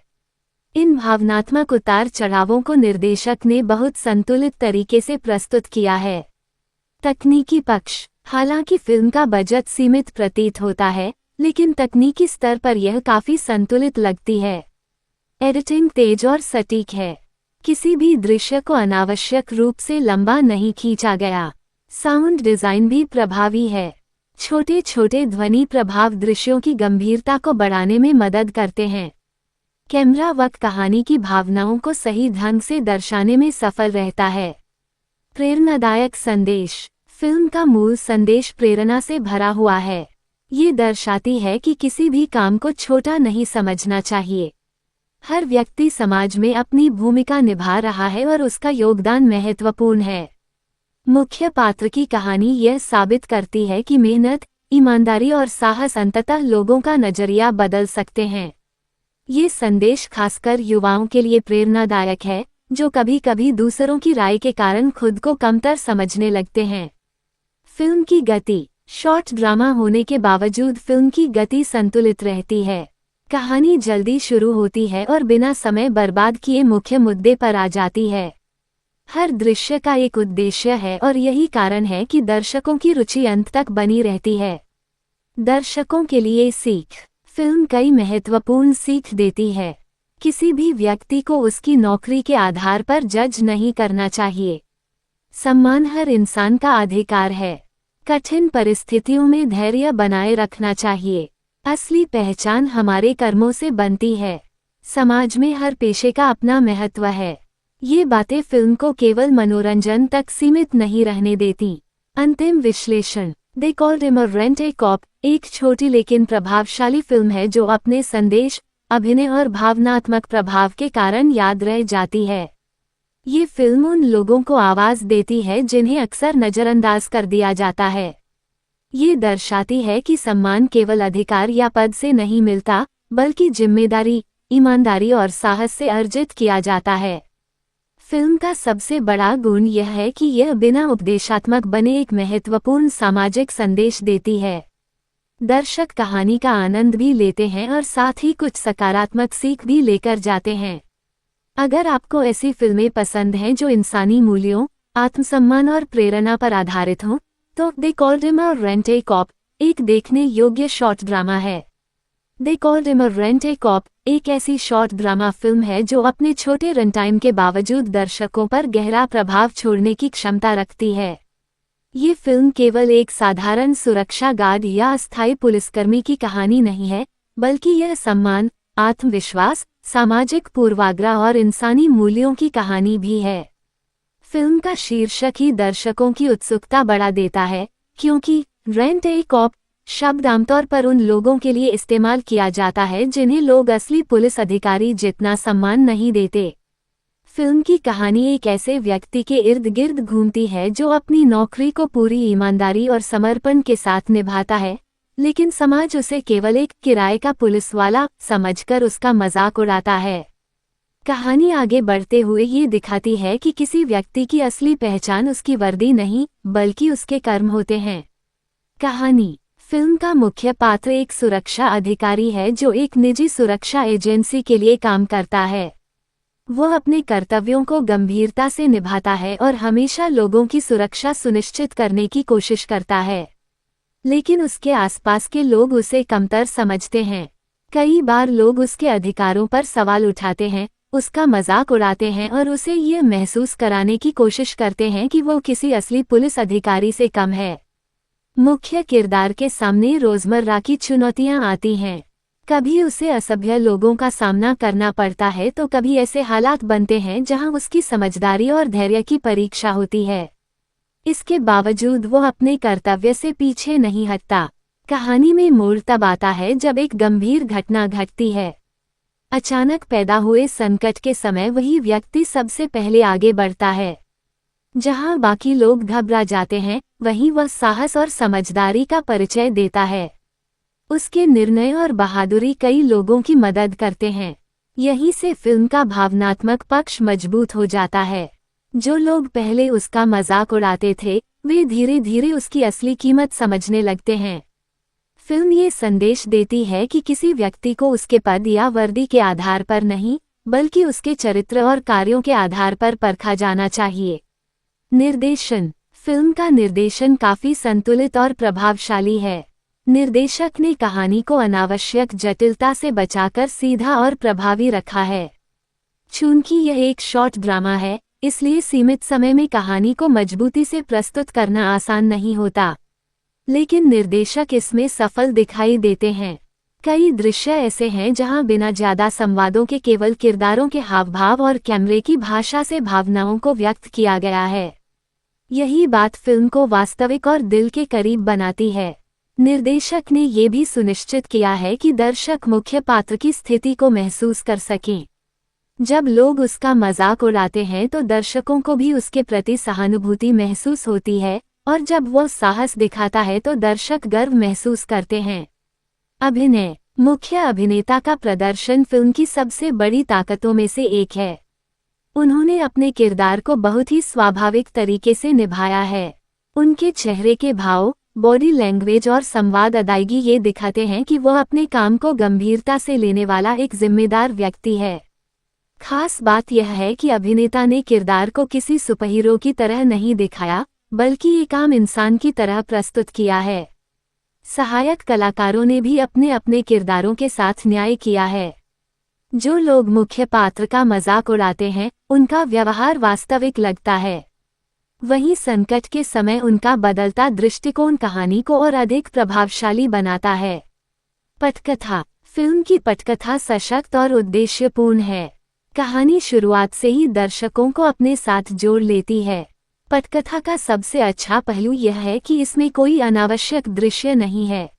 इन भावनात्मक उतार चढ़ावों को निर्देशक ने बहुत संतुलित तरीके से प्रस्तुत किया है। तकनीकी पक्ष। हालांकि फिल्म का बजट सीमित प्रतीत होता है, लेकिन तकनीकी स्तर पर यह काफी संतुलित लगती है। एडिटिंग तेज और सटीक है। किसी भी दृश्य को अनावश्यक रूप से लंबा नहीं खींचा गया। साउंड डिजाइन भी प्रभावी है। छोटे छोटे ध्वनि प्रभाव दृश्यों की गंभीरता को बढ़ाने में मदद करते हैं। कैमरा वर्क कहानी की भावनाओं को सही ढंग से दर्शाने में सफल रहता है। प्रेरणादायक संदेश। फिल्म का मूल संदेश प्रेरणा से भरा हुआ है। ये दर्शाती है कि किसी भी काम को छोटा नहीं समझना चाहिए। हर व्यक्ति समाज में अपनी भूमिका निभा रहा है और उसका योगदान महत्वपूर्ण है। मुख्य पात्र की कहानी यह साबित करती है कि मेहनत, ईमानदारी और साहस अंततः लोगों का नजरिया बदल सकते हैं। ये संदेश खासकर युवाओं के लिए प्रेरणादायक है, जो कभी कभी दूसरों की राय के कारण खुद को कमतर समझने लगते हैं। फिल्म की गति। शॉर्ट ड्रामा होने के बावजूद फिल्म की गति संतुलित रहती है। कहानी जल्दी शुरू होती है और बिना समय बर्बाद किए मुख्य मुद्दे पर आ जाती है। हर दृश्य का एक उद्देश्य है और यही कारण है कि दर्शकों की रुचि अंत तक बनी रहती है। दर्शकों के लिए सीख। फिल्म कई महत्वपूर्ण सीख देती है। किसी भी व्यक्ति को उसकी नौकरी के आधार पर जज नहीं करना चाहिए। सम्मान हर इंसान का अधिकार है। कठिन परिस्थितियों में धैर्य बनाए रखना चाहिए। असली पहचान हमारे कर्मों से बनती है। समाज में हर पेशे का अपना महत्व है। ये बातें फिल्म को केवल मनोरंजन तक सीमित नहीं रहने देती। अंतिम विश्लेषण। दे कॉल्ड हिम अ रेंट-ए-कॉप एक छोटी लेकिन प्रभावशाली फिल्म है जो अपने संदेश, अभिनय और भावनात्मक प्रभाव के कारण याद रह जाती है। ये फिल्म उन लोगों को आवाज देती है जिन्हें अक्सर नजरअंदाज कर दिया जाता है। ये दर्शाती है कि सम्मान केवल अधिकार या पद से नहीं मिलता, बल्कि जिम्मेदारी, ईमानदारी और साहस से अर्जित किया जाता है। फिल्म का सबसे बड़ा गुण यह है कि यह बिना उपदेशात्मक बने एक महत्वपूर्ण सामाजिक संदेश देती है। दर्शक कहानी का आनंद भी लेते हैं और साथ ही कुछ सकारात्मक सीख भी लेकर जाते हैं। अगर आपको ऐसी फिल्में पसंद हैं जो इंसानी मूल्यों, आत्मसम्मान और प्रेरणा पर आधारित हों, तो दे कॉल्ड हिम अ रेंट-ए-कॉप एक देखने योग्य शॉर्ट ड्रामा है। दे कॉल्ड हिम अ रेंट-ए-कॉप एक ऐसी शॉर्ट ड्रामा फिल्म है जो अपने छोटे रन टाइम के बावजूद दर्शकों पर गहरा प्रभाव छोड़ने की क्षमता रखती है। ये फिल्म केवल एक साधारण सुरक्षा गार्ड या अस्थायी पुलिसकर्मी की कहानी नहीं है, बल्कि यह सम्मान, आत्मविश्वास, सामाजिक पूर्वाग्रह और इंसानी मूल्यों की कहानी भी है। फिल्म का शीर्षक ही दर्शकों की उत्सुकता बढ़ा देता है, क्योंकि रेंट-ए-कॉप शब्द आमतौर पर उन लोगों के लिए इस्तेमाल किया जाता है जिन्हें लोग असली पुलिस अधिकारी जितना सम्मान नहीं देते। फिल्म की कहानी एक ऐसे व्यक्ति के इर्द गिर्द घूमती है जो अपनी नौकरी को पूरी ईमानदारी और समर्पण के साथ निभाता है, लेकिन समाज उसे केवल एक किराए का पुलिस वाला समझकर उसका मजाक उड़ाता है। कहानी आगे बढ़ते हुए ये दिखाती है कि किसी व्यक्ति की असली पहचान उसकी वर्दी नहीं, बल्कि उसके कर्म होते हैं। कहानी। फिल्म का मुख्य पात्र एक सुरक्षा अधिकारी है जो एक निजी सुरक्षा एजेंसी के लिए काम करता है। वह अपने कर्तव्यों को गंभीरता से निभाता है और हमेशा लोगों की सुरक्षा सुनिश्चित करने की कोशिश करता है, लेकिन उसके आसपास के लोग उसे कमतर समझते हैं। कई बार लोग उसके अधिकारों पर सवाल उठाते हैं, उसका मजाक उड़ाते हैं और उसे ये महसूस कराने की कोशिश करते हैं कि वो किसी असली पुलिस अधिकारी से कम है। मुख्य किरदार के सामने रोजमर्रा की चुनौतियां आती हैं। कभी उसे असभ्य लोगों का सामना करना पड़ता है तो कभी ऐसे हालात बनते हैं जहां उसकी समझदारी और धैर्य की परीक्षा होती है। इसके बावजूद वो अपने कर्तव्य से पीछे नहीं हटता। कहानी में मोड़ तब आता है जब एक गंभीर घटना घटती है। अचानक पैदा हुए संकट के समय वही व्यक्ति सबसे पहले आगे बढ़ता है। जहां बाकी लोग घबरा जाते हैं, वहीं वह साहस और समझदारी का परिचय देता है। उसके निर्णय और बहादुरी कई लोगों की मदद करते हैं। यहीं से फिल्म का भावनात्मक पक्ष मजबूत हो जाता है। जो लोग पहले उसका मजाक उड़ाते थे, वे धीरे धीरे उसकी असली कीमत समझने लगते हैं। फिल्म ये संदेश देती है कि किसी व्यक्ति को उसके पद या वर्दी के आधार पर नहीं, बल्कि उसके चरित्र और कार्यों के आधार पर परखा जाना चाहिए। निर्देशन। फिल्म का निर्देशन काफी संतुलित और प्रभावशाली है। निर्देशक ने कहानी को अनावश्यक जटिलता से बचाकर सीधा और प्रभावी रखा है। चूंकि यह एक शॉर्ट ड्रामा है, इसलिए सीमित समय में कहानी को मजबूती से प्रस्तुत करना आसान नहीं होता, लेकिन निर्देशक इसमें सफल दिखाई देते हैं। कई दृश्य ऐसे हैं जहां बिना ज्यादा संवादों के केवल किरदारों के हावभाव और कैमरे की भाषा से भावनाओं को व्यक्त किया गया है। यही बात फिल्म को वास्तविक और दिल के करीब बनाती है। निर्देशक ने ये भी सुनिश्चित किया है कि दर्शक मुख्य पात्र की स्थिति को महसूस कर सकें। जब लोग उसका मजाक उड़ाते हैं तो दर्शकों को भी उसके प्रति सहानुभूति महसूस होती है, और जब वह साहस दिखाता है तो दर्शक गर्व महसूस करते हैं। अभिनय। मुख्य अभिनेता का प्रदर्शन फिल्म की सबसे बड़ी ताकतों में से एक है। उन्होंने अपने किरदार को बहुत ही स्वाभाविक तरीके से निभाया है। उनके चेहरे के भाव, बॉडी लैंग्वेज और संवाद अदायगी ये दिखाते हैं कि वह अपने काम को गंभीरता से लेने वाला एक जिम्मेदार व्यक्ति है। खास बात यह है कि अभिनेता ने किरदार को किसी सुपरहीरो की तरह नहीं दिखाया, बल्कि एक आम इंसान की तरह प्रस्तुत किया है। सहायक कलाकारों ने भी अपने अपने किरदारों के साथ न्याय किया है। जो लोग मुख्य पात्र का मजाक उड़ाते हैं, उनका व्यवहार वास्तविक लगता है। वहीं संकट के समय उनका बदलता दृष्टिकोण कहानी को और अधिक प्रभावशाली बनाता है। पटकथा। फिल्म की पटकथा सशक्त और उद्देश्यपूर्ण है। कहानी शुरुआत से ही दर्शकों को अपने साथ जोड़ लेती है। पटकथा का सबसे अच्छा पहलू यह है कि इसमें कोई अनावश्यक दृश्य नहीं है।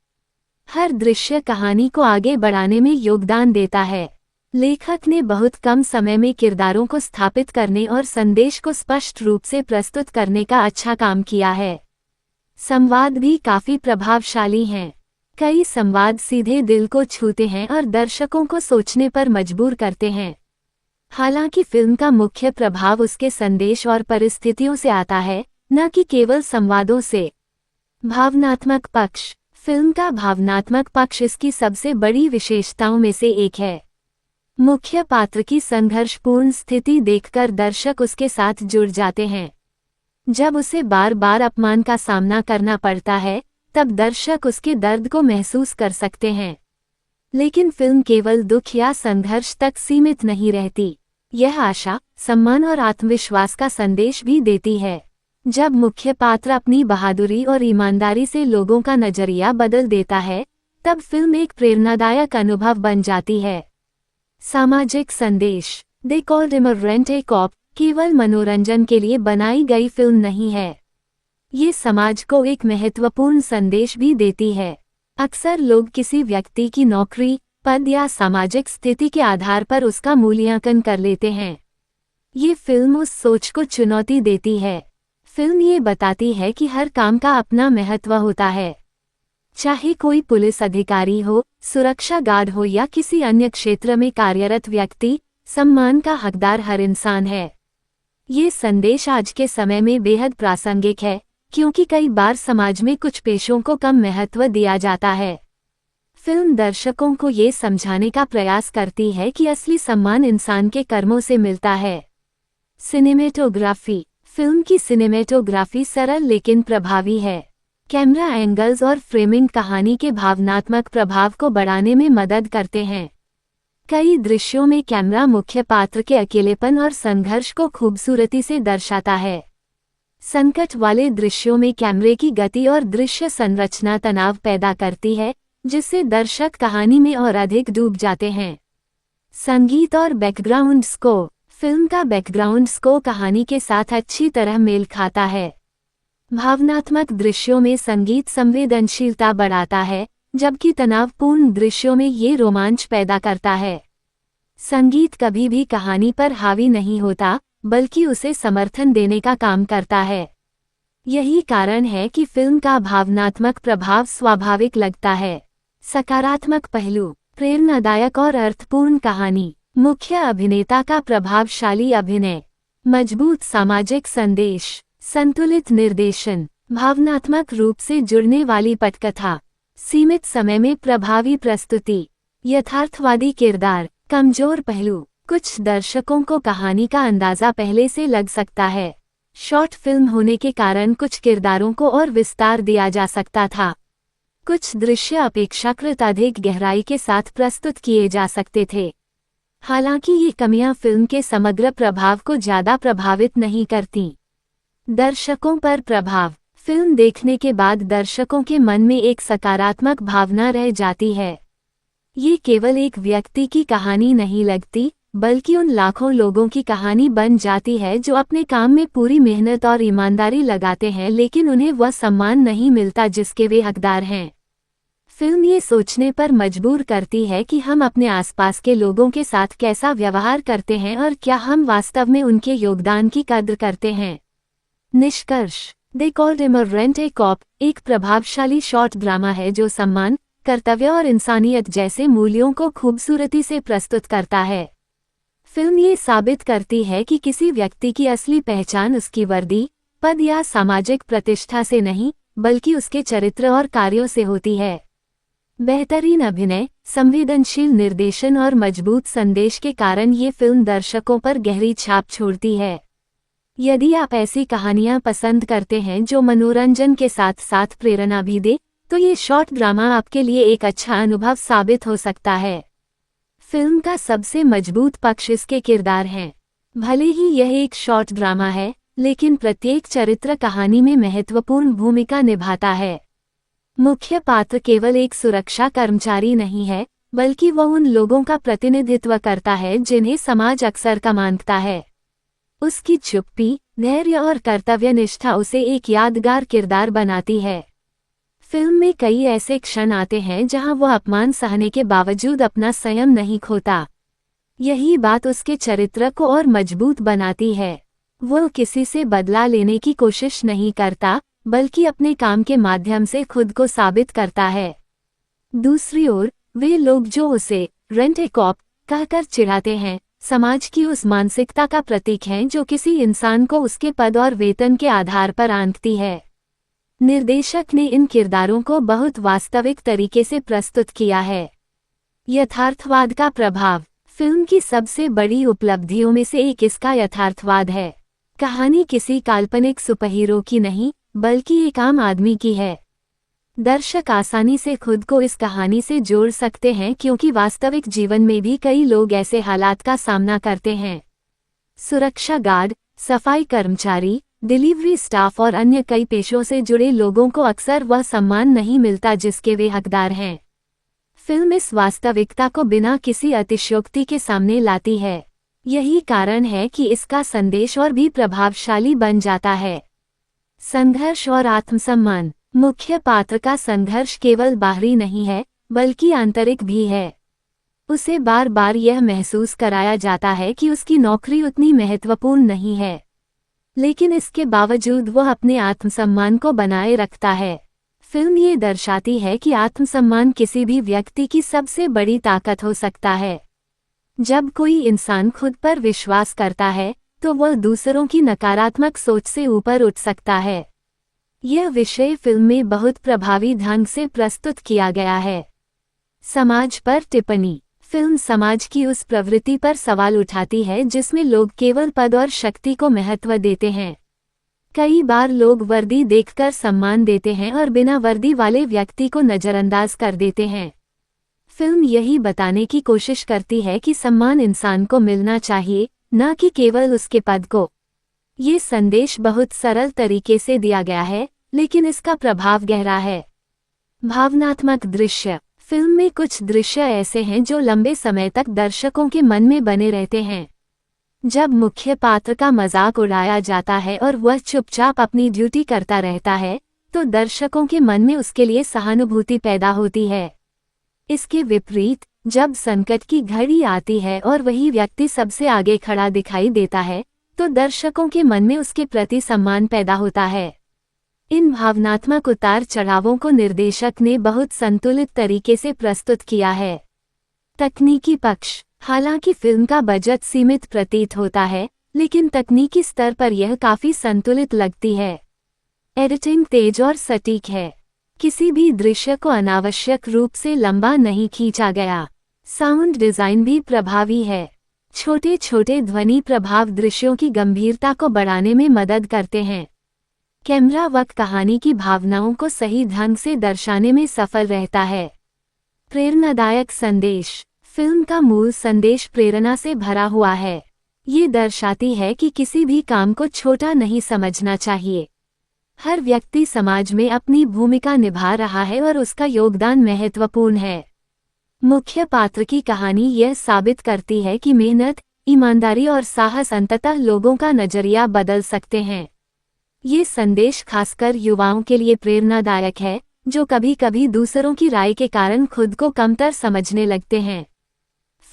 हर दृश्य कहानी को आगे बढ़ाने में योगदान देता है। लेखक ने बहुत कम समय में किरदारों को स्थापित करने और संदेश को स्पष्ट रूप से प्रस्तुत करने का अच्छा काम किया है। संवाद भी काफी प्रभावशाली हैं। कई संवाद सीधे दिल को छूते हैं और दर्शकों को सोचने पर मजबूर करते हैं। हालांकि फिल्म का मुख्य प्रभाव उसके संदेश और परिस्थितियों से आता है, न कि केवल संवादों से। भावनात्मक पक्ष। फिल्म का भावनात्मक पक्ष इसकी सबसे बड़ी विशेषताओं में से एक है। मुख्य पात्र की संघर्षपूर्ण स्थिति देखकर दर्शक उसके साथ जुड़ जाते हैं। जब उसे बार बार अपमान का सामना करना पड़ता है, तब दर्शक उसके दर्द को महसूस कर सकते हैं। लेकिन फिल्म केवल दुख या संघर्ष तक सीमित नहीं रहती। यह आशा, सम्मान और आत्मविश्वास का संदेश भी देती है। जब मुख्य पात्र अपनी बहादुरी और ईमानदारी से लोगों का नजरिया बदल देता है, तब फिल्म एक प्रेरणादायक अनुभव बन जाती है। सामाजिक संदेश। दे कॉल्ड हिम अ रेंट-ए-कॉप केवल मनोरंजन के लिए बनाई गई फिल्म नहीं है। ये समाज को एक महत्वपूर्ण संदेश भी देती है। अक्सर लोग किसी व्यक्ति की नौकरी, पद या सामाजिक स्थिति के आधार पर उसका मूल्यांकन कर लेते हैं। ये फिल्म उस सोच को चुनौती देती है। फिल्म ये बताती है कि हर काम का अपना महत्व होता है। चाहे कोई पुलिस अधिकारी हो, सुरक्षा गार्ड हो या किसी अन्य क्षेत्र में कार्यरत व्यक्ति, सम्मान का हकदार हर इंसान है। ये संदेश आज के समय में बेहद प्रासंगिक है, क्योंकि कई बार समाज में कुछ पेशों को कम महत्व दिया जाता है। फिल्म दर्शकों को ये समझाने का प्रयास करती है कि असली सम्मान इंसान के कर्मों से मिलता है। सिनेमेटोग्राफी। फिल्म की सिनेमेटोग्राफी सरल लेकिन प्रभावी है। कैमरा एंगल्स और फ्रेमिंग कहानी के भावनात्मक प्रभाव को बढ़ाने में मदद करते हैं। कई दृश्यों में कैमरा मुख्य पात्र के अकेलेपन और संघर्ष को खूबसूरती से दर्शाता है। संकट वाले दृश्यों में कैमरे की गति और दृश्य संरचना तनाव पैदा करती है, जिससे दर्शक कहानी में और अधिक डूब जाते हैं। संगीत और बैकग्राउंड स्कोर। फिल्म का बैकग्राउंड स्कोर कहानी के साथ अच्छी तरह मेल खाता है। भावनात्मक दृश्यों में संगीत संवेदनशीलता बढ़ाता है, जबकि तनावपूर्ण दृश्यों में ये रोमांच पैदा करता है। संगीत कभी भी कहानी पर हावी नहीं होता, बल्कि उसे समर्थन देने का काम करता है। यही कारण है कि फिल्म का भावनात्मक प्रभाव स्वाभाविक लगता है। सकारात्मक पहलू। प्रेरणादायक और अर्थपूर्ण कहानी। मुख्य अभिनेता का प्रभावशाली अभिनय। मजबूत सामाजिक संदेश। संतुलित निर्देशन। भावनात्मक रूप से जुड़ने वाली पटकथा। सीमित समय में प्रभावी प्रस्तुति। यथार्थवादी किरदार। कमजोर पहलू। कुछ दर्शकों को कहानी का अंदाजा पहले से लग सकता है। शॉर्ट फिल्म होने के कारण कुछ किरदारों को और विस्तार दिया जा सकता था। कुछ दृश्य अपेक्षाकृत अधिक गहराई के साथ प्रस्तुत किए जा सकते थे। हालांकि ये कमियां फिल्म के समग्र प्रभाव को ज्यादा प्रभावित नहीं करती। दर्शकों पर प्रभाव। फिल्म देखने के बाद दर्शकों के मन में एक सकारात्मक भावना रह जाती है। ये केवल एक व्यक्ति की कहानी नहीं लगती, बल्कि उन लाखों लोगों की कहानी बन जाती है जो अपने काम में पूरी मेहनत और ईमानदारी लगाते हैं, लेकिन उन्हें वह सम्मान नहीं मिलता जिसके वे हकदार हैं। फिल्म ये सोचने पर मजबूर करती है कि हम अपने आसपास के लोगों के साथ कैसा व्यवहार करते हैं और क्या हम वास्तव में उनके योगदान की कद्र करते हैं। निष्कर्ष। दे कॉल्ड हिम अ रेंट-ए-कॉप एक प्रभावशाली शॉर्ट ड्रामा है जो सम्मान, कर्तव्य और इंसानियत जैसे मूल्यों को खूबसूरती से प्रस्तुत करता है। फिल्म ये साबित करती है कि किसी व्यक्ति की असली पहचान उसकी वर्दी, पद या सामाजिक प्रतिष्ठा से नहीं, बल्कि उसके चरित्र और कार्यों से होती है। बेहतरीन अभिनय, संवेदनशील निर्देशन और मजबूत संदेश के कारण ये फिल्म दर्शकों पर गहरी छाप छोड़ती है। यदि आप ऐसी कहानियां पसंद करते हैं जो मनोरंजन के साथ साथ प्रेरणा भी दे, तो ये शॉर्ट ड्रामा आपके लिए एक अच्छा अनुभव साबित हो सकता है। फिल्म का सबसे मजबूत पक्ष इसके किरदार हैं। भले ही यह एक शॉर्ट ड्रामा है, लेकिन प्रत्येक चरित्र कहानी में महत्वपूर्ण भूमिका निभाता है। मुख्य पात्र केवल एक सुरक्षा कर्मचारी नहीं है, बल्कि वह उन लोगों का प्रतिनिधित्व करता है जिन्हें समाज अक्सर कम आंकता है। उसकी चुप्पी, धैर्य और कर्तव्यनिष्ठा उसे एक यादगार किरदार बनाती है। फिल्म में कई ऐसे क्षण आते हैं जहां वह अपमान सहने के बावजूद अपना संयम नहीं खोता। यही बात उसके चरित्र को और मजबूत बनाती है। वह किसी से बदला लेने की कोशिश नहीं करता, बल्कि अपने काम के माध्यम से खुद को साबित करता है। दूसरी ओर, वे लोग जो उसे रेंट-ए-कॉप कहकर चिढ़ाते हैं, समाज की उस मानसिकता का प्रतीक हैं जो किसी इंसान को उसके पद और वेतन के आधार पर आंकती है। निर्देशक ने इन किरदारों को बहुत वास्तविक तरीके से प्रस्तुत किया है। यथार्थवाद का प्रभाव। फिल्म की सबसे बड़ी उपलब्धियों में से एक इसका यथार्थवाद है। कहानी किसी काल्पनिक सुपरहीरो की नहीं, बल्कि एक आम आदमी की है। दर्शक आसानी से खुद को इस कहानी से जोड़ सकते हैं क्योंकि वास्तविक जीवन में भी कई लोग ऐसे हालात का सामना करते हैं। सुरक्षा गार्ड, सफाई कर्मचारी, डिलीवरी स्टाफ और अन्य कई पेशों से जुड़े लोगों को अक्सर वह सम्मान नहीं मिलता जिसके वे हकदार हैं। फिल्म इस वास्तविकता को बिना किसी अतिशयोक्ति के सामने लाती है। यही कारण है कि इसका संदेश और भी प्रभावशाली बन जाता है। संघर्ष और आत्मसम्मान। मुख्य पात्र का संघर्ष केवल बाहरी नहीं है, बल्कि आंतरिक भी है। उसे बार बार यह महसूस कराया जाता है कि उसकी नौकरी उतनी महत्वपूर्ण नहीं है, लेकिन इसके बावजूद वह अपने आत्मसम्मान को बनाए रखता है। फिल्म ये दर्शाती है कि आत्मसम्मान किसी भी व्यक्ति की सबसे बड़ी ताकत हो सकता है। जब कोई इंसान खुद पर विश्वास करता है तो वह दूसरों की नकारात्मक सोच से ऊपर उठ सकता है। यह विषय फिल्म में बहुत प्रभावी ढंग से प्रस्तुत किया गया है। समाज पर टिप्पणी। फिल्म समाज की उस प्रवृत्ति पर सवाल उठाती है जिसमें लोग केवल पद और शक्ति को महत्व देते हैं। कई बार लोग वर्दी देखकर सम्मान देते हैं और बिना वर्दी वाले व्यक्ति को नजरअंदाज कर देते हैं। फिल्म यही बताने की कोशिश करती है कि सम्मान इंसान को मिलना चाहिए, न कि केवल उसके पद को। ये संदेश बहुत सरल तरीके से दिया गया है, लेकिन इसका प्रभाव गहरा है। भावनात्मक दृश्य। फिल्म में कुछ दृश्य ऐसे हैं जो लंबे समय तक दर्शकों के मन में बने रहते हैं। जब मुख्य पात्र का मजाक उड़ाया जाता है और वह चुपचाप अपनी ड्यूटी करता रहता है, तो दर्शकों के मन में उसके लिए सहानुभूति पैदा होती है। इसके विपरीत, जब संकट की घड़ी आती है और वही व्यक्ति सबसे आगे खड़ा दिखाई देता है, तो दर्शकों के मन में उसके प्रति सम्मान पैदा होता है। इन भावनात्मक उतार चढ़ावों को निर्देशक ने बहुत संतुलित तरीके से प्रस्तुत किया है। तकनीकी पक्ष। हालांकि फिल्म का बजट सीमित प्रतीत होता है, लेकिन तकनीकी स्तर पर यह काफी संतुलित लगती है। एडिटिंग तेज और सटीक है। किसी भी दृश्य को अनावश्यक रूप से लंबा नहीं खींचा गया। साउंड डिजाइन भी प्रभावी है। छोटे छोटे ध्वनि प्रभाव दृश्यों की गंभीरता को बढ़ाने में मदद करते हैं। कैमरा वर्क कहानी की भावनाओं को सही ढंग से दर्शाने में सफल रहता है। प्रेरणादायक संदेश। फिल्म का मूल संदेश प्रेरणा से भरा हुआ है। ये दर्शाती है कि किसी भी काम को छोटा नहीं समझना चाहिए। हर व्यक्ति समाज में अपनी भूमिका निभा रहा है और उसका योगदान महत्वपूर्ण है। मुख्य पात्र की कहानी यह साबित करती है कि मेहनत, ईमानदारी और साहस अंततः लोगों का नजरिया बदल सकते हैं। ये संदेश खासकर युवाओं के लिए प्रेरणादायक है, जो कभी कभी दूसरों की राय के कारण खुद को कमतर समझने लगते हैं।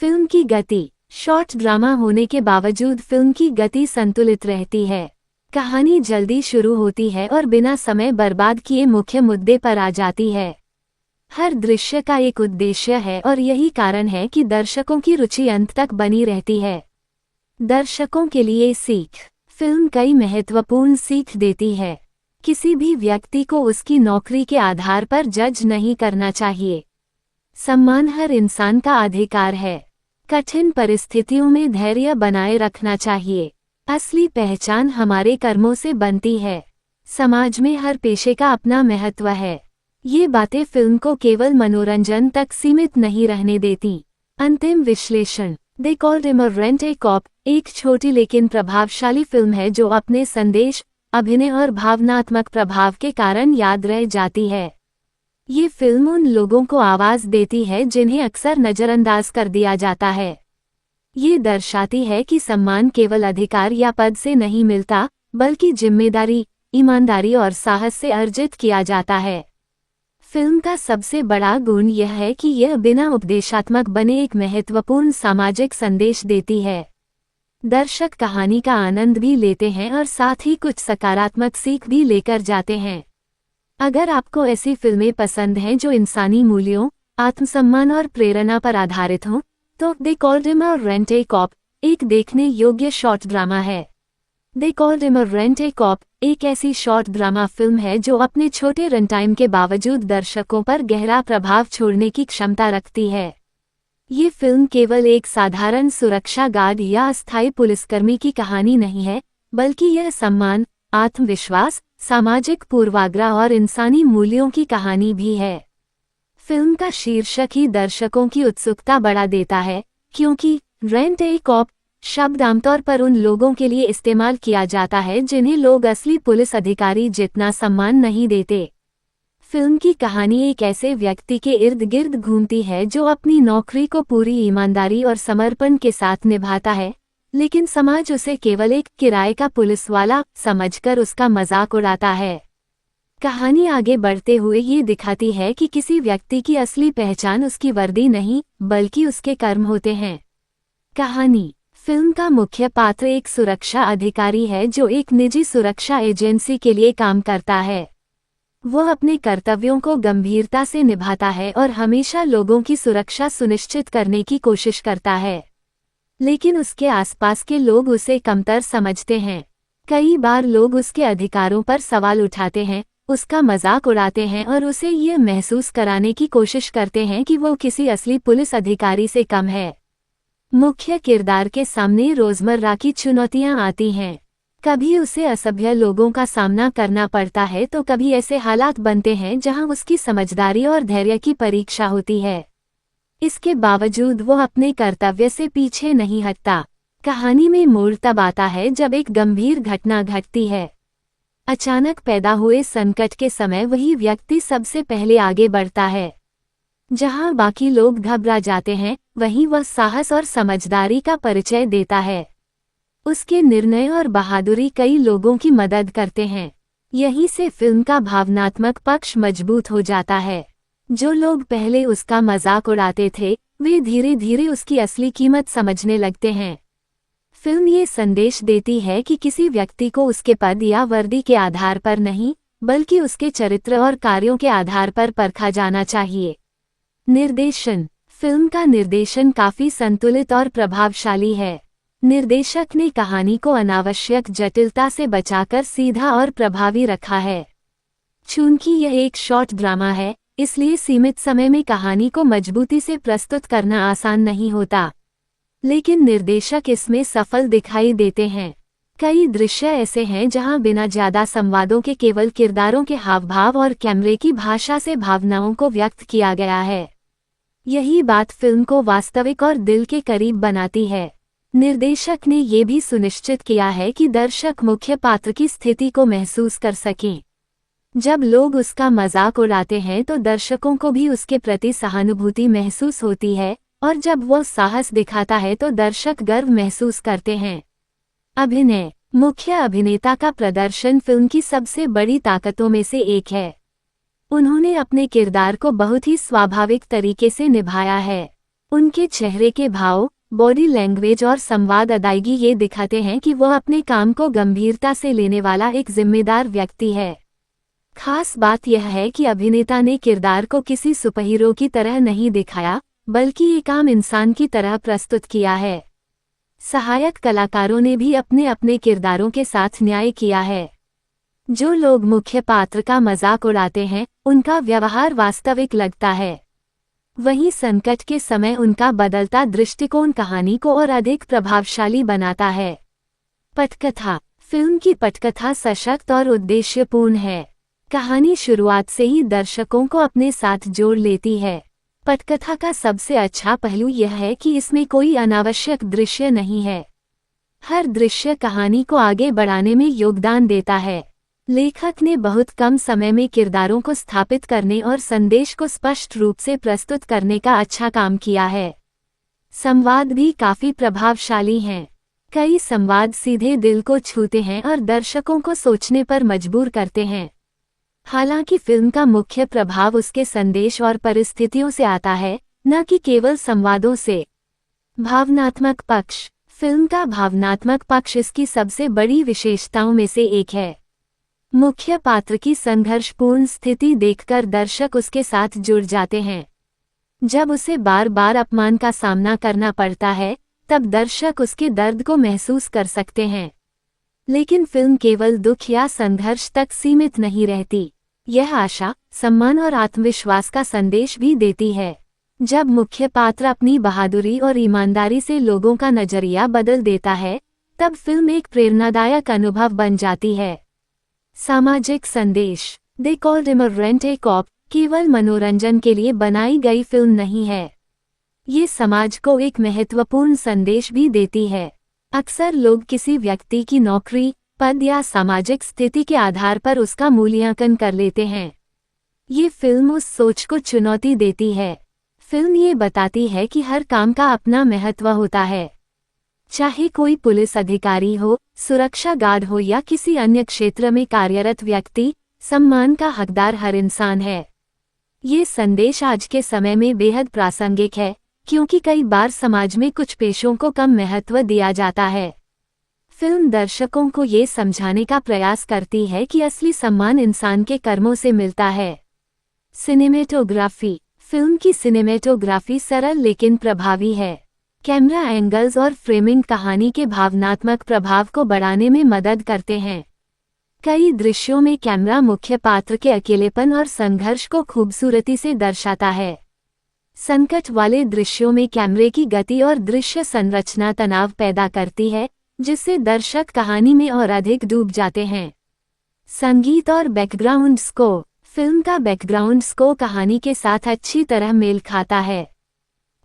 फिल्म की गति। शॉर्ट ड्रामा होने के बावजूद फिल्म की गति संतुलित रहती है। कहानी जल्दी शुरू होती है और बिना समय बर्बाद किए मुख्य मुद्दे पर आ जाती है। हर दृश्य का एक उद्देश्य है और यही कारण है कि दर्शकों की रुचि अंत तक बनी रहती है। दर्शकों के लिए सीख। फिल्म कई महत्वपूर्ण सीख देती है। किसी भी व्यक्ति को उसकी नौकरी के आधार पर जज नहीं करना चाहिए। सम्मान हर इंसान का अधिकार है। कठिन परिस्थितियों में धैर्य बनाए रखना चाहिए। असली पहचान हमारे कर्मों से बनती है। समाज में हर पेशे का अपना महत्व है। ये बातें फिल्म को केवल मनोरंजन तक सीमित नहीं रहने देती। अंतिम विश्लेषण। दे कॉल्ड हिम अ रेंट-ए-कॉप एक छोटी लेकिन प्रभावशाली फिल्म है जो अपने संदेश, अभिनय और भावनात्मक प्रभाव के कारण याद रह जाती है। ये फिल्म उन लोगों को आवाज देती है जिन्हें अक्सर नजरअंदाज कर दिया जाता है। ये दर्शाती है कि सम्मान केवल अधिकार या पद से नहीं मिलता, बल्कि जिम्मेदारी, ईमानदारी और साहस से अर्जित किया जाता है। फिल्म का सबसे बड़ा गुण यह है कि यह बिना उपदेशात्मक बने एक महत्वपूर्ण सामाजिक संदेश देती है। दर्शक कहानी का आनंद भी लेते हैं और साथ ही कुछ सकारात्मक सीख भी लेकर जाते हैं। अगर आपको ऐसी फिल्में पसंद हैं जो इंसानी मूल्यों, आत्मसम्मान और प्रेरणा पर आधारित हों, तो दे कॉल्ड हिम अ रेंट-ए-कॉप एक देखने योग्य शॉर्ट ड्रामा है। दे कॉल्ड हिम अ रेंट-ए-कॉप एक ऐसी शॉर्ट ड्रामा फिल्म है जो अपने छोटे रन टाइम के बावजूद दर्शकों पर गहरा प्रभाव छोड़ने की क्षमता रखती है। ये फिल्म केवल एक साधारण सुरक्षा गार्ड या अस्थायी पुलिसकर्मी की कहानी नहीं है, बल्कि यह सम्मान, आत्मविश्वास, सामाजिक पूर्वाग्रह और इंसानी मूल्यों की कहानी भी है। फिल्म का शीर्षक ही दर्शकों की उत्सुकता बढ़ा देता है, क्योंकि रेंट-ए-कॉप शब्द आमतौर पर उन लोगों के लिए इस्तेमाल किया जाता है जिन्हें लोग असली पुलिस अधिकारी जितना सम्मान नहीं देते। फिल्म की कहानी एक ऐसे व्यक्ति के इर्द गिर्द घूमती है जो अपनी नौकरी को पूरी ईमानदारी और समर्पण के साथ निभाता है, लेकिन समाज उसे केवल एक किराए का पुलिस वाला समझकर उसका मजाक उड़ाता है। कहानी आगे बढ़ते हुए ये दिखाती है कि किसी व्यक्ति की असली पहचान उसकी वर्दी नहीं बल्कि उसके कर्म होते हैं। कहानी। फिल्म का मुख्य पात्र एक सुरक्षा अधिकारी है जो एक निजी सुरक्षा एजेंसी के लिए काम करता है। वह अपने कर्तव्यों को गंभीरता से निभाता है और हमेशा लोगों की सुरक्षा सुनिश्चित करने की कोशिश करता है। लेकिन उसके आसपास के लोग उसे कमतर समझते हैं। कई बार लोग उसके अधिकारों पर सवाल उठाते हैं, उसका मजाक उड़ाते हैं और उसे ये महसूस कराने की कोशिश करते हैं कि वो किसी असली पुलिस अधिकारी से कम है। मुख्य किरदार के सामने रोजमर्रा की चुनौतियां आती हैं। कभी उसे असभ्य लोगों का सामना करना पड़ता है तो कभी ऐसे हालात बनते हैं जहां उसकी समझदारी और धैर्य की परीक्षा होती है। इसके बावजूद वो अपने कर्तव्य से पीछे नहीं हटता। कहानी में मोड़ तब आता है जब एक गंभीर घटना घटती है। अचानक पैदा हुए संकट के समय वही व्यक्ति सबसे पहले आगे बढ़ता है। जहां बाकी लोग घबरा जाते हैं, वहीं वह साहस और समझदारी का परिचय देता है। उसके निर्णय और बहादुरी कई लोगों की मदद करते हैं। यहीं से फिल्म का भावनात्मक पक्ष मजबूत हो जाता है। जो लोग पहले उसका मजाक उड़ाते थे, वे धीरे धीरे उसकी असली कीमत समझने लगते हैं। फिल्म ये संदेश देती है कि किसी व्यक्ति को उसके पद या वर्दी के आधार पर नहीं, बल्कि उसके चरित्र और कार्यों के आधार पर परखा जाना चाहिए। निर्देशन। फिल्म का निर्देशन काफी संतुलित और प्रभावशाली है। निर्देशक ने कहानी को अनावश्यक जटिलता से बचाकर सीधा और प्रभावी रखा है। चूंकि यह एक शॉर्ट ड्रामा है, इसलिए सीमित समय में कहानी को मजबूती से प्रस्तुत करना आसान नहीं होता। लेकिन निर्देशक इसमें सफल दिखाई देते हैं। कई दृश्य ऐसे हैं जहां बिना ज्यादा संवादों के केवल किरदारों के हावभाव और कैमरे की भाषा से भावनाओं को व्यक्त किया गया है। यही बात फिल्म को वास्तविक और दिल के करीब बनाती है। निर्देशक ने ये भी सुनिश्चित किया है कि दर्शक मुख्य पात्र की स्थिति को महसूस कर सकें। जब लोग उसका मजाक उड़ाते हैं तो दर्शकों को भी उसके प्रति सहानुभूति महसूस होती है, और जब वो साहस दिखाता है तो दर्शक गर्व महसूस करते हैं। अभिनय। मुख्य अभिनेता का प्रदर्शन फिल्म की सबसे बड़ी ताकतों में से एक है। उन्होंने अपने किरदार को बहुत ही स्वाभाविक तरीके से निभाया है। उनके चेहरे के भाव, बॉडी लैंग्वेज और संवाद अदायगी ये दिखाते हैं कि वह अपने काम को गंभीरता से लेने वाला एक जिम्मेदार व्यक्ति है। खास बात यह है कि अभिनेता ने किरदार को किसी सुपरहीरो की तरह नहीं दिखाया, बल्कि एक आम इंसान की तरह प्रस्तुत किया है। सहायक कलाकारों ने भी अपने अपने किरदारों के साथ न्याय किया है। जो लोग मुख्य पात्र का मजाक उड़ाते हैं, उनका व्यवहार वास्तविक लगता है। वहीं संकट के समय उनका बदलता दृष्टिकोण कहानी को और अधिक प्रभावशाली बनाता है। पटकथा। फिल्म की पटकथा सशक्त और उद्देश्यपूर्ण है। कहानी शुरुआत से ही दर्शकों को अपने साथ जोड़ लेती है। पटकथा का सबसे अच्छा पहलू यह है कि इसमें कोई अनावश्यक दृश्य नहीं है। हर दृश्य कहानी को आगे बढ़ाने में योगदान देता है। लेखक ने बहुत कम समय में किरदारों को स्थापित करने और संदेश को स्पष्ट रूप से प्रस्तुत करने का अच्छा काम किया है। संवाद भी काफी प्रभावशाली हैं। कई संवाद सीधे दिल को छूते हैं और दर्शकों को सोचने पर मजबूर करते हैं। हालांकि फिल्म का मुख्य प्रभाव उसके संदेश और परिस्थितियों से आता है, न कि केवल संवादों से। भावनात्मक पक्ष। फिल्म का भावनात्मक पक्ष इसकी सबसे बड़ी विशेषताओं में से एक है। मुख्य पात्र की संघर्षपूर्ण स्थिति देखकर दर्शक उसके साथ जुड़ जाते हैं। जब उसे बार बार अपमान का सामना करना पड़ता है, तब दर्शक उसके दर्द को महसूस कर सकते हैं। लेकिन फिल्म केवल दुख या संघर्ष तक सीमित नहीं रहती। यह आशा, सम्मान और आत्मविश्वास का संदेश भी देती है। जब मुख्य पात्र अपनी बहादुरी और ईमानदारी से लोगों का नजरिया बदल देता है, तब फिल्म एक प्रेरणादायक अनुभव बन जाती है। सामाजिक संदेश। दे कॉल्ड हिम अ रेंट-ए-कॉप केवल मनोरंजन के लिए बनाई गई फिल्म नहीं है। ये समाज को एक महत्वपूर्ण संदेश भी देती है। अक्सर लोग किसी व्यक्ति की नौकरी, पद या सामाजिक स्थिति के आधार पर उसका मूल्यांकन कर लेते हैं। ये फिल्म उस सोच को चुनौती देती है। फिल्म ये बताती है कि हर काम का अपना महत्व होता है। चाहे कोई पुलिस अधिकारी हो, सुरक्षा गार्ड हो या किसी अन्य क्षेत्र में कार्यरत व्यक्ति, सम्मान का हकदार हर इंसान है। ये संदेश आज के समय में बेहद प्रासंगिक है, क्योंकि कई बार समाज में कुछ पेशों को कम महत्व दिया जाता है। फिल्म दर्शकों को ये समझाने का प्रयास करती है कि असली सम्मान इंसान के कर्मों से मिलता है। सिनेमेटोग्राफी। फिल्म की सिनेमेटोग्राफी सरल लेकिन प्रभावी है। कैमरा एंगल्स और फ्रेमिंग कहानी के भावनात्मक प्रभाव को बढ़ाने में मदद करते हैं। कई दृश्यों में कैमरा मुख्य पात्र के अकेलेपन और संघर्ष को खूबसूरती से दर्शाता है। संकट वाले दृश्यों में कैमरे की गति और दृश्य संरचना तनाव पैदा करती है, जिससे दर्शक कहानी में और अधिक डूब जाते हैं। संगीत और बैकग्राउंड स्कोर। फिल्म का बैकग्राउंड स्कोर कहानी के साथ अच्छी तरह मेल खाता है।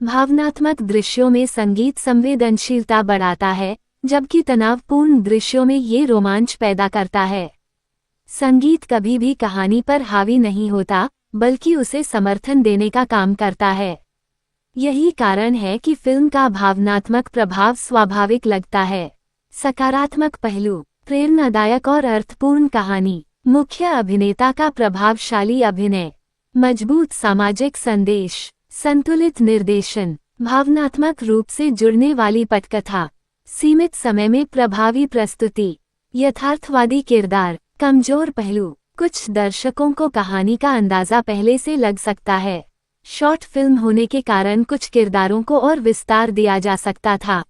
भावनात्मक दृश्यों में संगीत संवेदनशीलता बढ़ाता है, जबकि तनावपूर्ण दृश्यों में ये रोमांच पैदा करता है। संगीत कभी भी कहानी पर हावी नहीं होता, बल्कि उसे समर्थन देने का काम करता है। यही कारण है कि फिल्म का भावनात्मक प्रभाव स्वाभाविक लगता है। सकारात्मक पहलू। प्रेरणादायक और अर्थपूर्ण कहानी। मुख्य अभिनेता का प्रभावशाली अभिनय। मजबूत सामाजिक संदेश। संतुलित निर्देशन। भावनात्मक रूप से जुड़ने वाली पटकथा। सीमित समय में प्रभावी प्रस्तुति। यथार्थवादी किरदार। कमजोर पहलू। कुछ दर्शकों को कहानी का अंदाजा पहले से लग सकता है। शॉर्ट फिल्म होने के कारण कुछ किरदारों को और विस्तार दिया जा सकता था।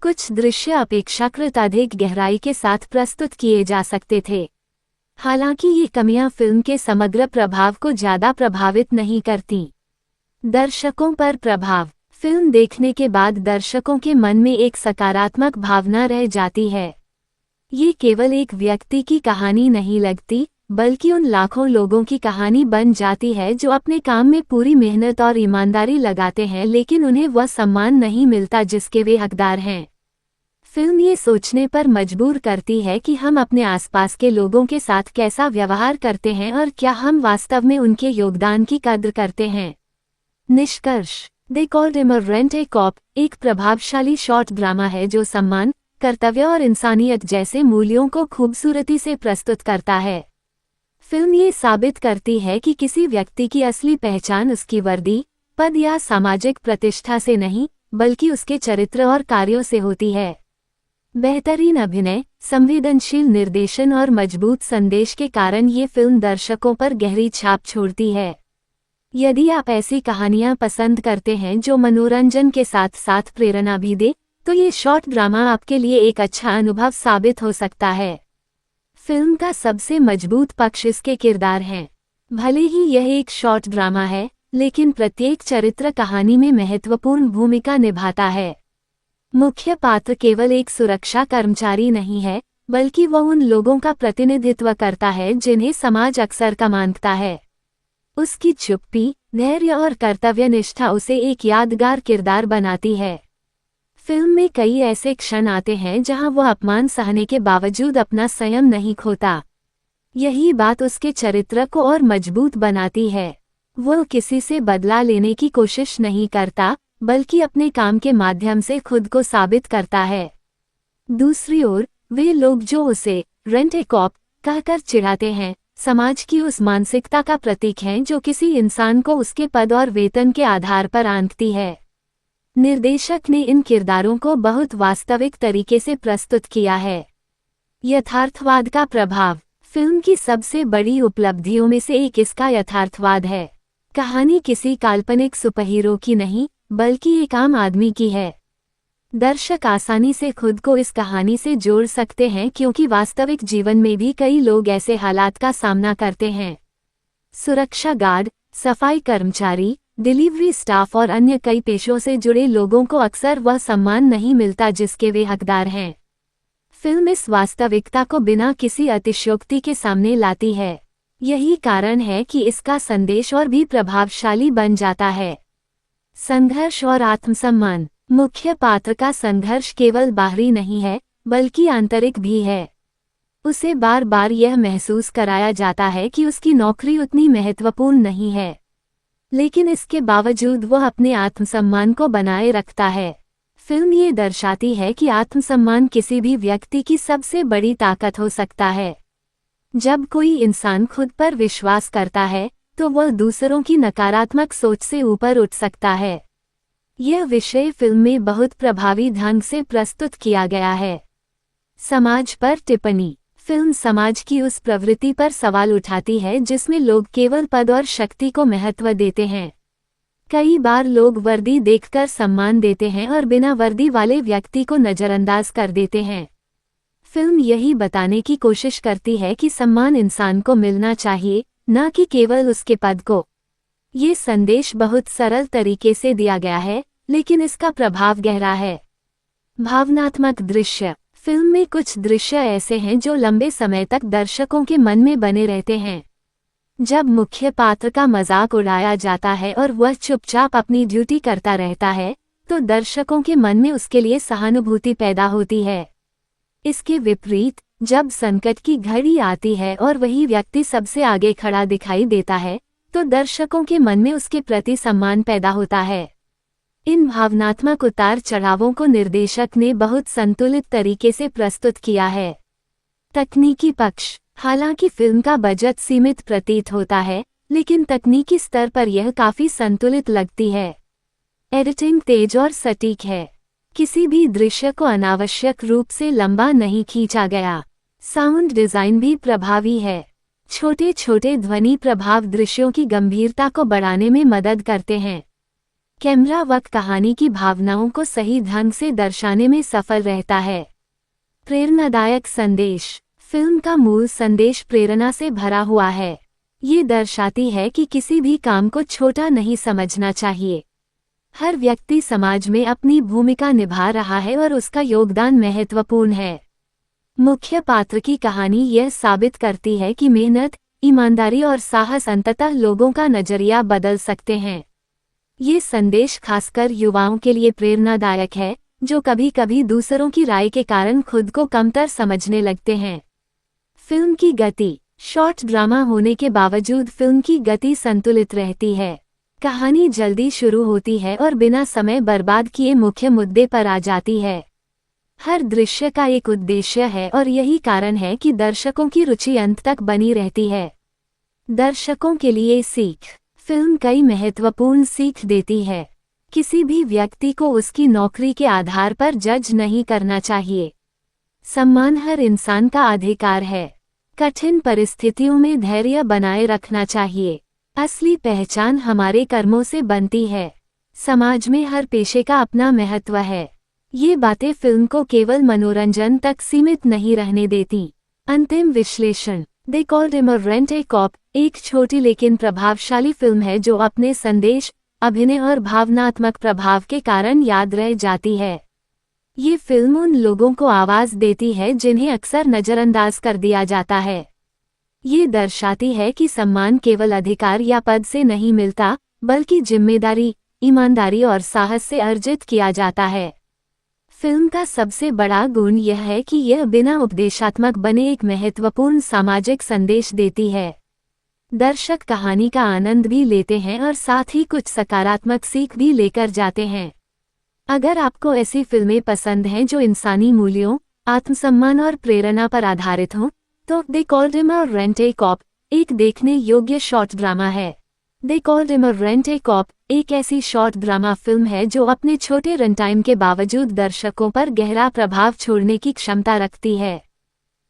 कुछ दृश्य अपेक्षाकृत अधिक गहराई के साथ प्रस्तुत किए जा सकते थे। हालांकि ये कमियां फिल्म के समग्र प्रभाव को ज्यादा प्रभावित नहीं करती। दर्शकों पर प्रभाव। फिल्म देखने के बाद दर्शकों के मन में एक सकारात्मक भावना रह जाती है। ये केवल एक व्यक्ति की कहानी नहीं लगती, बल्कि उन लाखों लोगों की कहानी बन जाती है जो अपने काम में पूरी मेहनत और ईमानदारी लगाते हैं, लेकिन उन्हें वह सम्मान नहीं मिलता जिसके वे हकदार हैं। फिल्म ये सोचने पर मजबूर करती है कि हम अपने आसपास के लोगों के साथ कैसा व्यवहार करते हैं और क्या हम वास्तव में उनके योगदान की कद्र करते हैं। निष्कर्ष। दे कॉल्ड हिम अ रेंट-ए-कॉप एक प्रभावशाली शॉर्ट ड्रामा है जो सम्मान, कर्तव्य और इंसानियत जैसे मूल्यों को खूबसूरती से प्रस्तुत करता है। फिल्म ये साबित करती है कि किसी व्यक्ति की असली पहचान उसकी वर्दी, पद या सामाजिक प्रतिष्ठा से नहीं, बल्कि उसके चरित्र और कार्यों से होती है। बेहतरीन अभिनय, संवेदनशील निर्देशन और मजबूत संदेश के कारण ये फिल्म दर्शकों पर गहरी छाप छोड़ती है। यदि आप ऐसी कहानियां पसंद करते हैं जो मनोरंजन के साथ साथ प्रेरणा भी दे, तो ये शॉर्ट ड्रामा आपके लिए एक अच्छा अनुभव साबित हो सकता है। फिल्म का सबसे मजबूत पक्ष इसके किरदार हैं। भले ही यह एक शॉर्ट ड्रामा है, लेकिन प्रत्येक चरित्र कहानी में महत्वपूर्ण भूमिका निभाता है। मुख्य पात्र केवल एक सुरक्षा कर्मचारी नहीं है, बल्कि वह उन लोगों का प्रतिनिधित्व करता है जिन्हें समाज अक्सर कम आंकता है। उसकी चुप्पी, धैर्य और कर्तव्यनिष्ठा उसे एक यादगार किरदार बनाती है। फिल्म में कई ऐसे क्षण आते हैं जहां वह अपमान सहने के बावजूद अपना संयम नहीं खोता। यही बात उसके चरित्र को और मजबूत बनाती है। वह किसी से बदला लेने की कोशिश नहीं करता, बल्कि अपने काम के माध्यम से खुद को साबित करता है। दूसरी ओर, वे लोग जो उसे रेंट-ए-कॉप कहकर चिढ़ाते हैं, समाज की उस मानसिकता का प्रतीक हैं जो किसी इंसान को उसके पद और वेतन के आधार पर आंकती है। निर्देशक ने इन किरदारों को बहुत वास्तविक तरीके से प्रस्तुत किया है। यथार्थवाद का प्रभाव। फिल्म की सबसे बड़ी उपलब्धियों में से एक इसका यथार्थवाद है। कहानी किसी काल्पनिक सुपरहीरो की नहीं, बल्कि एक आम आदमी की है। दर्शक आसानी से खुद को इस कहानी से जोड़ सकते हैं क्योंकि वास्तविक जीवन में भी कई लोग ऐसे हालात का सामना करते हैं। सुरक्षा गार्ड, सफाई कर्मचारी, डिलीवरी स्टाफ और अन्य कई पेशों से जुड़े लोगों को अक्सर वह सम्मान नहीं मिलता जिसके वे हकदार हैं। फिल्म इस वास्तविकता को बिना किसी अतिशयोक्ति के सामने लाती है। यही कारण है कि इसका संदेश और भी प्रभावशाली बन जाता है। संघर्ष और आत्मसम्मान। मुख्य पात्र का संघर्ष केवल बाहरी नहीं है, बल्कि आंतरिक भी है। उसे बार बार यह महसूस कराया जाता है कि उसकी नौकरी उतनी महत्वपूर्ण नहीं है, लेकिन इसके बावजूद वह अपने आत्मसम्मान को बनाए रखता है। फिल्म ये दर्शाती है कि आत्मसम्मान किसी भी व्यक्ति की सबसे बड़ी ताकत हो सकता है। जब कोई इंसान खुद पर विश्वास करता है तो वह दूसरों की नकारात्मक सोच से ऊपर उठ सकता है। यह विषय फिल्म में बहुत प्रभावी ढंग से प्रस्तुत किया गया है। समाज पर टिप्पणी। फिल्म समाज की उस प्रवृत्ति पर सवाल उठाती है जिसमें लोग केवल पद और शक्ति को महत्व देते हैं। कई बार लोग वर्दी देखकर सम्मान देते हैं और बिना वर्दी वाले व्यक्ति को नजरअंदाज कर देते हैं। फिल्म यही बताने की कोशिश करती है कि सम्मान इंसान को मिलना चाहिए, न कि केवल उसके पद को। ये संदेश बहुत सरल तरीके से दिया गया है, लेकिन इसका प्रभाव गहरा है। भावनात्मक दृश्य। फिल्म में कुछ दृश्य ऐसे हैं जो लंबे समय तक दर्शकों के मन में बने रहते हैं। जब मुख्य पात्र का मजाक उड़ाया जाता है और वह चुपचाप अपनी ड्यूटी करता रहता है, तो दर्शकों के मन में उसके लिए सहानुभूति पैदा होती है। इसके विपरीत, जब संकट की घड़ी आती है और वही व्यक्ति सबसे आगे खड़ा दिखाई देता है, तो दर्शकों के मन में उसके प्रति सम्मान पैदा होता है। इन भावनात्मक उतार चढ़ावों को निर्देशक ने बहुत संतुलित तरीके से प्रस्तुत किया है। तकनीकी पक्ष। हालांकि फिल्म का बजट सीमित प्रतीत होता है, लेकिन तकनीकी स्तर पर यह काफी संतुलित लगती है। एडिटिंग तेज और सटीक है। किसी भी दृश्य को अनावश्यक रूप से लंबा नहीं खींचा गया। साउंड डिजाइन भी प्रभावी है। छोटे छोटे ध्वनि प्रभाव दृश्यों की गंभीरता को बढ़ाने में मदद करते हैं। कैमरा वर्क कहानी की भावनाओं को सही ढंग से दर्शाने में सफल रहता है। प्रेरणादायक संदेश। फिल्म का मूल संदेश प्रेरणा से भरा हुआ है। ये दर्शाती है कि किसी भी काम को छोटा नहीं समझना चाहिए। हर व्यक्ति समाज में अपनी भूमिका निभा रहा है और उसका योगदान महत्वपूर्ण है। मुख्य पात्र की कहानी यह साबित करती है कि मेहनत, ईमानदारी और साहस अंततः लोगों का नजरिया बदल सकते हैं। ये संदेश खासकर युवाओं के लिए प्रेरणादायक है, जो कभी कभी दूसरों की राय के कारण खुद को कमतर समझने लगते हैं। फिल्म की गति। शॉर्ट ड्रामा होने के बावजूद फिल्म की गति संतुलित रहती है। कहानी जल्दी शुरू होती है और बिना समय बर्बाद किए मुख्य मुद्दे पर आ जाती है। हर दृश्य का एक उद्देश्य है और यही कारण है कि दर्शकों की रुचि अंत तक बनी रहती है। दर्शकों के लिए सीख। फिल्म कई महत्वपूर्ण सीख देती है। किसी भी व्यक्ति को उसकी नौकरी के आधार पर जज नहीं करना चाहिए। सम्मान हर इंसान का अधिकार है। कठिन परिस्थितियों में धैर्य बनाए रखना चाहिए। असली पहचान हमारे कर्मों से बनती है। समाज में हर पेशे का अपना महत्व है। ये बातें फिल्म को केवल मनोरंजन तक सीमित नहीं रहने देती। अंतिम विश्लेषण। दे कॉल्ड हिम अ रेंट-ए-कॉप एक छोटी लेकिन प्रभावशाली फिल्म है जो अपने संदेश, अभिनय और भावनात्मक प्रभाव के कारण याद रह जाती है। ये फिल्म उन लोगों को आवाज देती है जिन्हें अक्सर नजरअंदाज कर दिया जाता है। ये दर्शाती है कि सम्मान केवल अधिकार या पद से नहीं मिलता, बल्कि जिम्मेदारी, ईमानदारी और साहस से अर्जित किया जाता है। फिल्म का सबसे बड़ा गुण यह है कि यह बिना उपदेशात्मक बने एक महत्वपूर्ण सामाजिक संदेश देती है। दर्शक कहानी का आनंद भी लेते हैं और साथ ही कुछ सकारात्मक सीख भी लेकर जाते हैं। अगर आपको ऐसी फिल्में पसंद हैं जो इंसानी मूल्यों, आत्मसम्मान और प्रेरणा पर आधारित हों, तो दे कॉल्ड हिम अ रेंट-ए-कॉप एक देखने योग्य शॉर्ट ड्रामा है। दे कॉल्ड हिम अ रेंट-ए-कॉप एक ऐसी शॉर्ट ड्रामा फिल्म है जो अपने छोटे रन टाइम के बावजूद दर्शकों पर गहरा प्रभाव छोड़ने की क्षमता रखती है।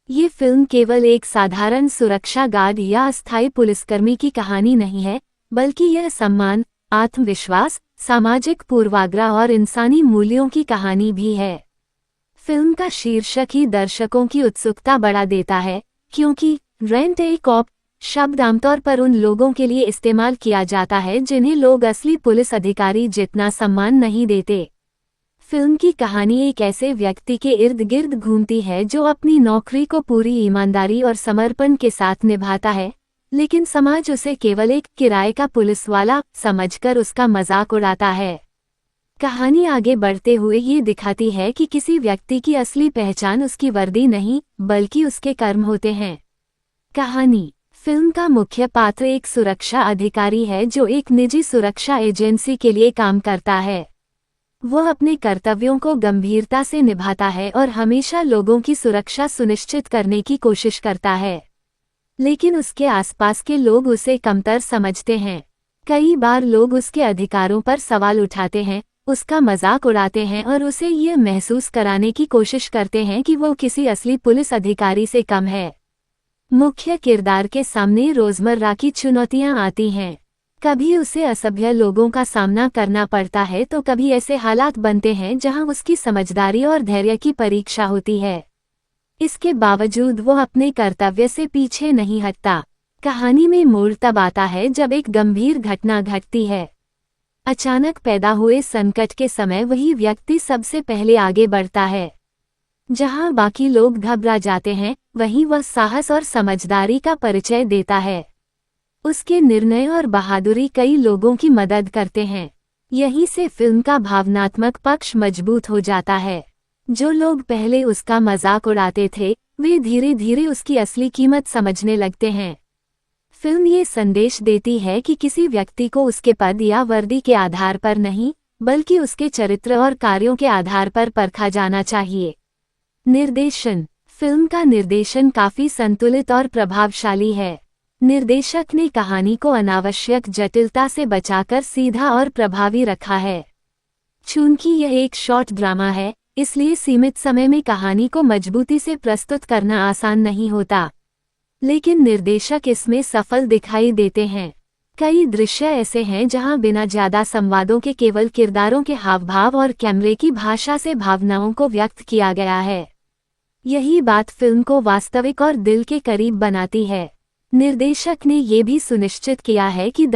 ये फिल्म केवल एक साधारण सुरक्षा गार्ड या अस्थायी पुलिसकर्मी की कहानी नहीं है, बल्कि यह सम्मान, आत्मविश्वास, सामाजिक पूर्वाग्रह और इंसानी मूल्यों की कहानी भी है। फिल्म का शीर्षक ही दर्शकों की उत्सुकता बढ़ा देता है, क्योंकि रेंट-ए-कॉप शब्द आमतौर पर उन लोगों के लिए इस्तेमाल किया जाता है जिन्हें लोग असली पुलिस अधिकारी जितना सम्मान नहीं देते। फिल्म की कहानी एक ऐसे व्यक्ति के इर्द गिर्द घूमती है जो अपनी नौकरी को पूरी ईमानदारी और समर्पण के साथ निभाता है, लेकिन समाज उसे केवल एक किराए का पुलिस वाला समझकर उसका मजाक उड़ाता है। कहानी आगे बढ़ते हुए ये दिखाती है कि किसी व्यक्ति की असली पहचान उसकी वर्दी नहीं, बल्कि उसके कर्म होते हैं। कहानी। फिल्म का मुख्य पात्र एक सुरक्षा अधिकारी है जो एक निजी सुरक्षा एजेंसी के लिए काम करता है। वह अपने कर्तव्यों को गंभीरता से निभाता है और हमेशा लोगों की सुरक्षा सुनिश्चित करने की कोशिश करता है। लेकिन उसके आसपास के लोग उसे कमतर समझते हैं। कई बार लोग उसके अधिकारों पर सवाल उठाते हैं, उसका मजाक उड़ाते हैं और उसे ये महसूस कराने की कोशिश करते हैं कि वो किसी असली पुलिस अधिकारी से कम है। मुख्य किरदार के सामने रोजमर्रा की चुनौतियां आती हैं। कभी उसे असभ्य लोगों का सामना करना पड़ता है तो कभी ऐसे हालात बनते हैं जहां उसकी समझदारी और धैर्य की परीक्षा होती है। इसके बावजूद वो अपने कर्तव्य से पीछे नहीं हटता। कहानी में मोड़ तब आता है जब एक गंभीर घटना घटती है। अचानक पैदा हुए संकट के समय वही व्यक्ति सबसे पहले आगे बढ़ता है। जहां बाकी लोग घबरा जाते हैं, वहीं वह साहस और समझदारी का परिचय देता है। उसके निर्णय और बहादुरी कई लोगों की मदद करते हैं। यहीं से फिल्म का भावनात्मक पक्ष मजबूत हो जाता है। जो लोग पहले उसका मजाक उड़ाते थे, वे धीरे धीरे उसकी असली कीमत समझने लगते हैं। फिल्म ये संदेश देती है कि किसी व्यक्ति को उसके पद या वर्दी के आधार पर नहीं, बल्कि उसके चरित्र और कार्यों के आधार पर परखा जाना चाहिए। निर्देशन। फिल्म का निर्देशन काफी संतुलित और प्रभावशाली है। निर्देशक ने कहानी को अनावश्यक जटिलता से बचाकर सीधा और प्रभावी रखा है। चूंकि यह एक शॉर्ट ड्रामा है, इसलिए सीमित समय में कहानी को मजबूती से प्रस्तुत करना आसान नहीं होता। लेकिन निर्देशक इसमें सफल दिखाई देते हैं। कई दृश्य ऐसे हैं जहां बिना ज्यादा संवादों के केवल किरदारों के हावभाव और कैमरे की भाषा से भावनाओं को व्यक्त किया गया है। यही बात फिल्म को वास्तविक और दिल के करीब बनाती है। निर्देशक ने ये भी सुनिश्चित किया है कि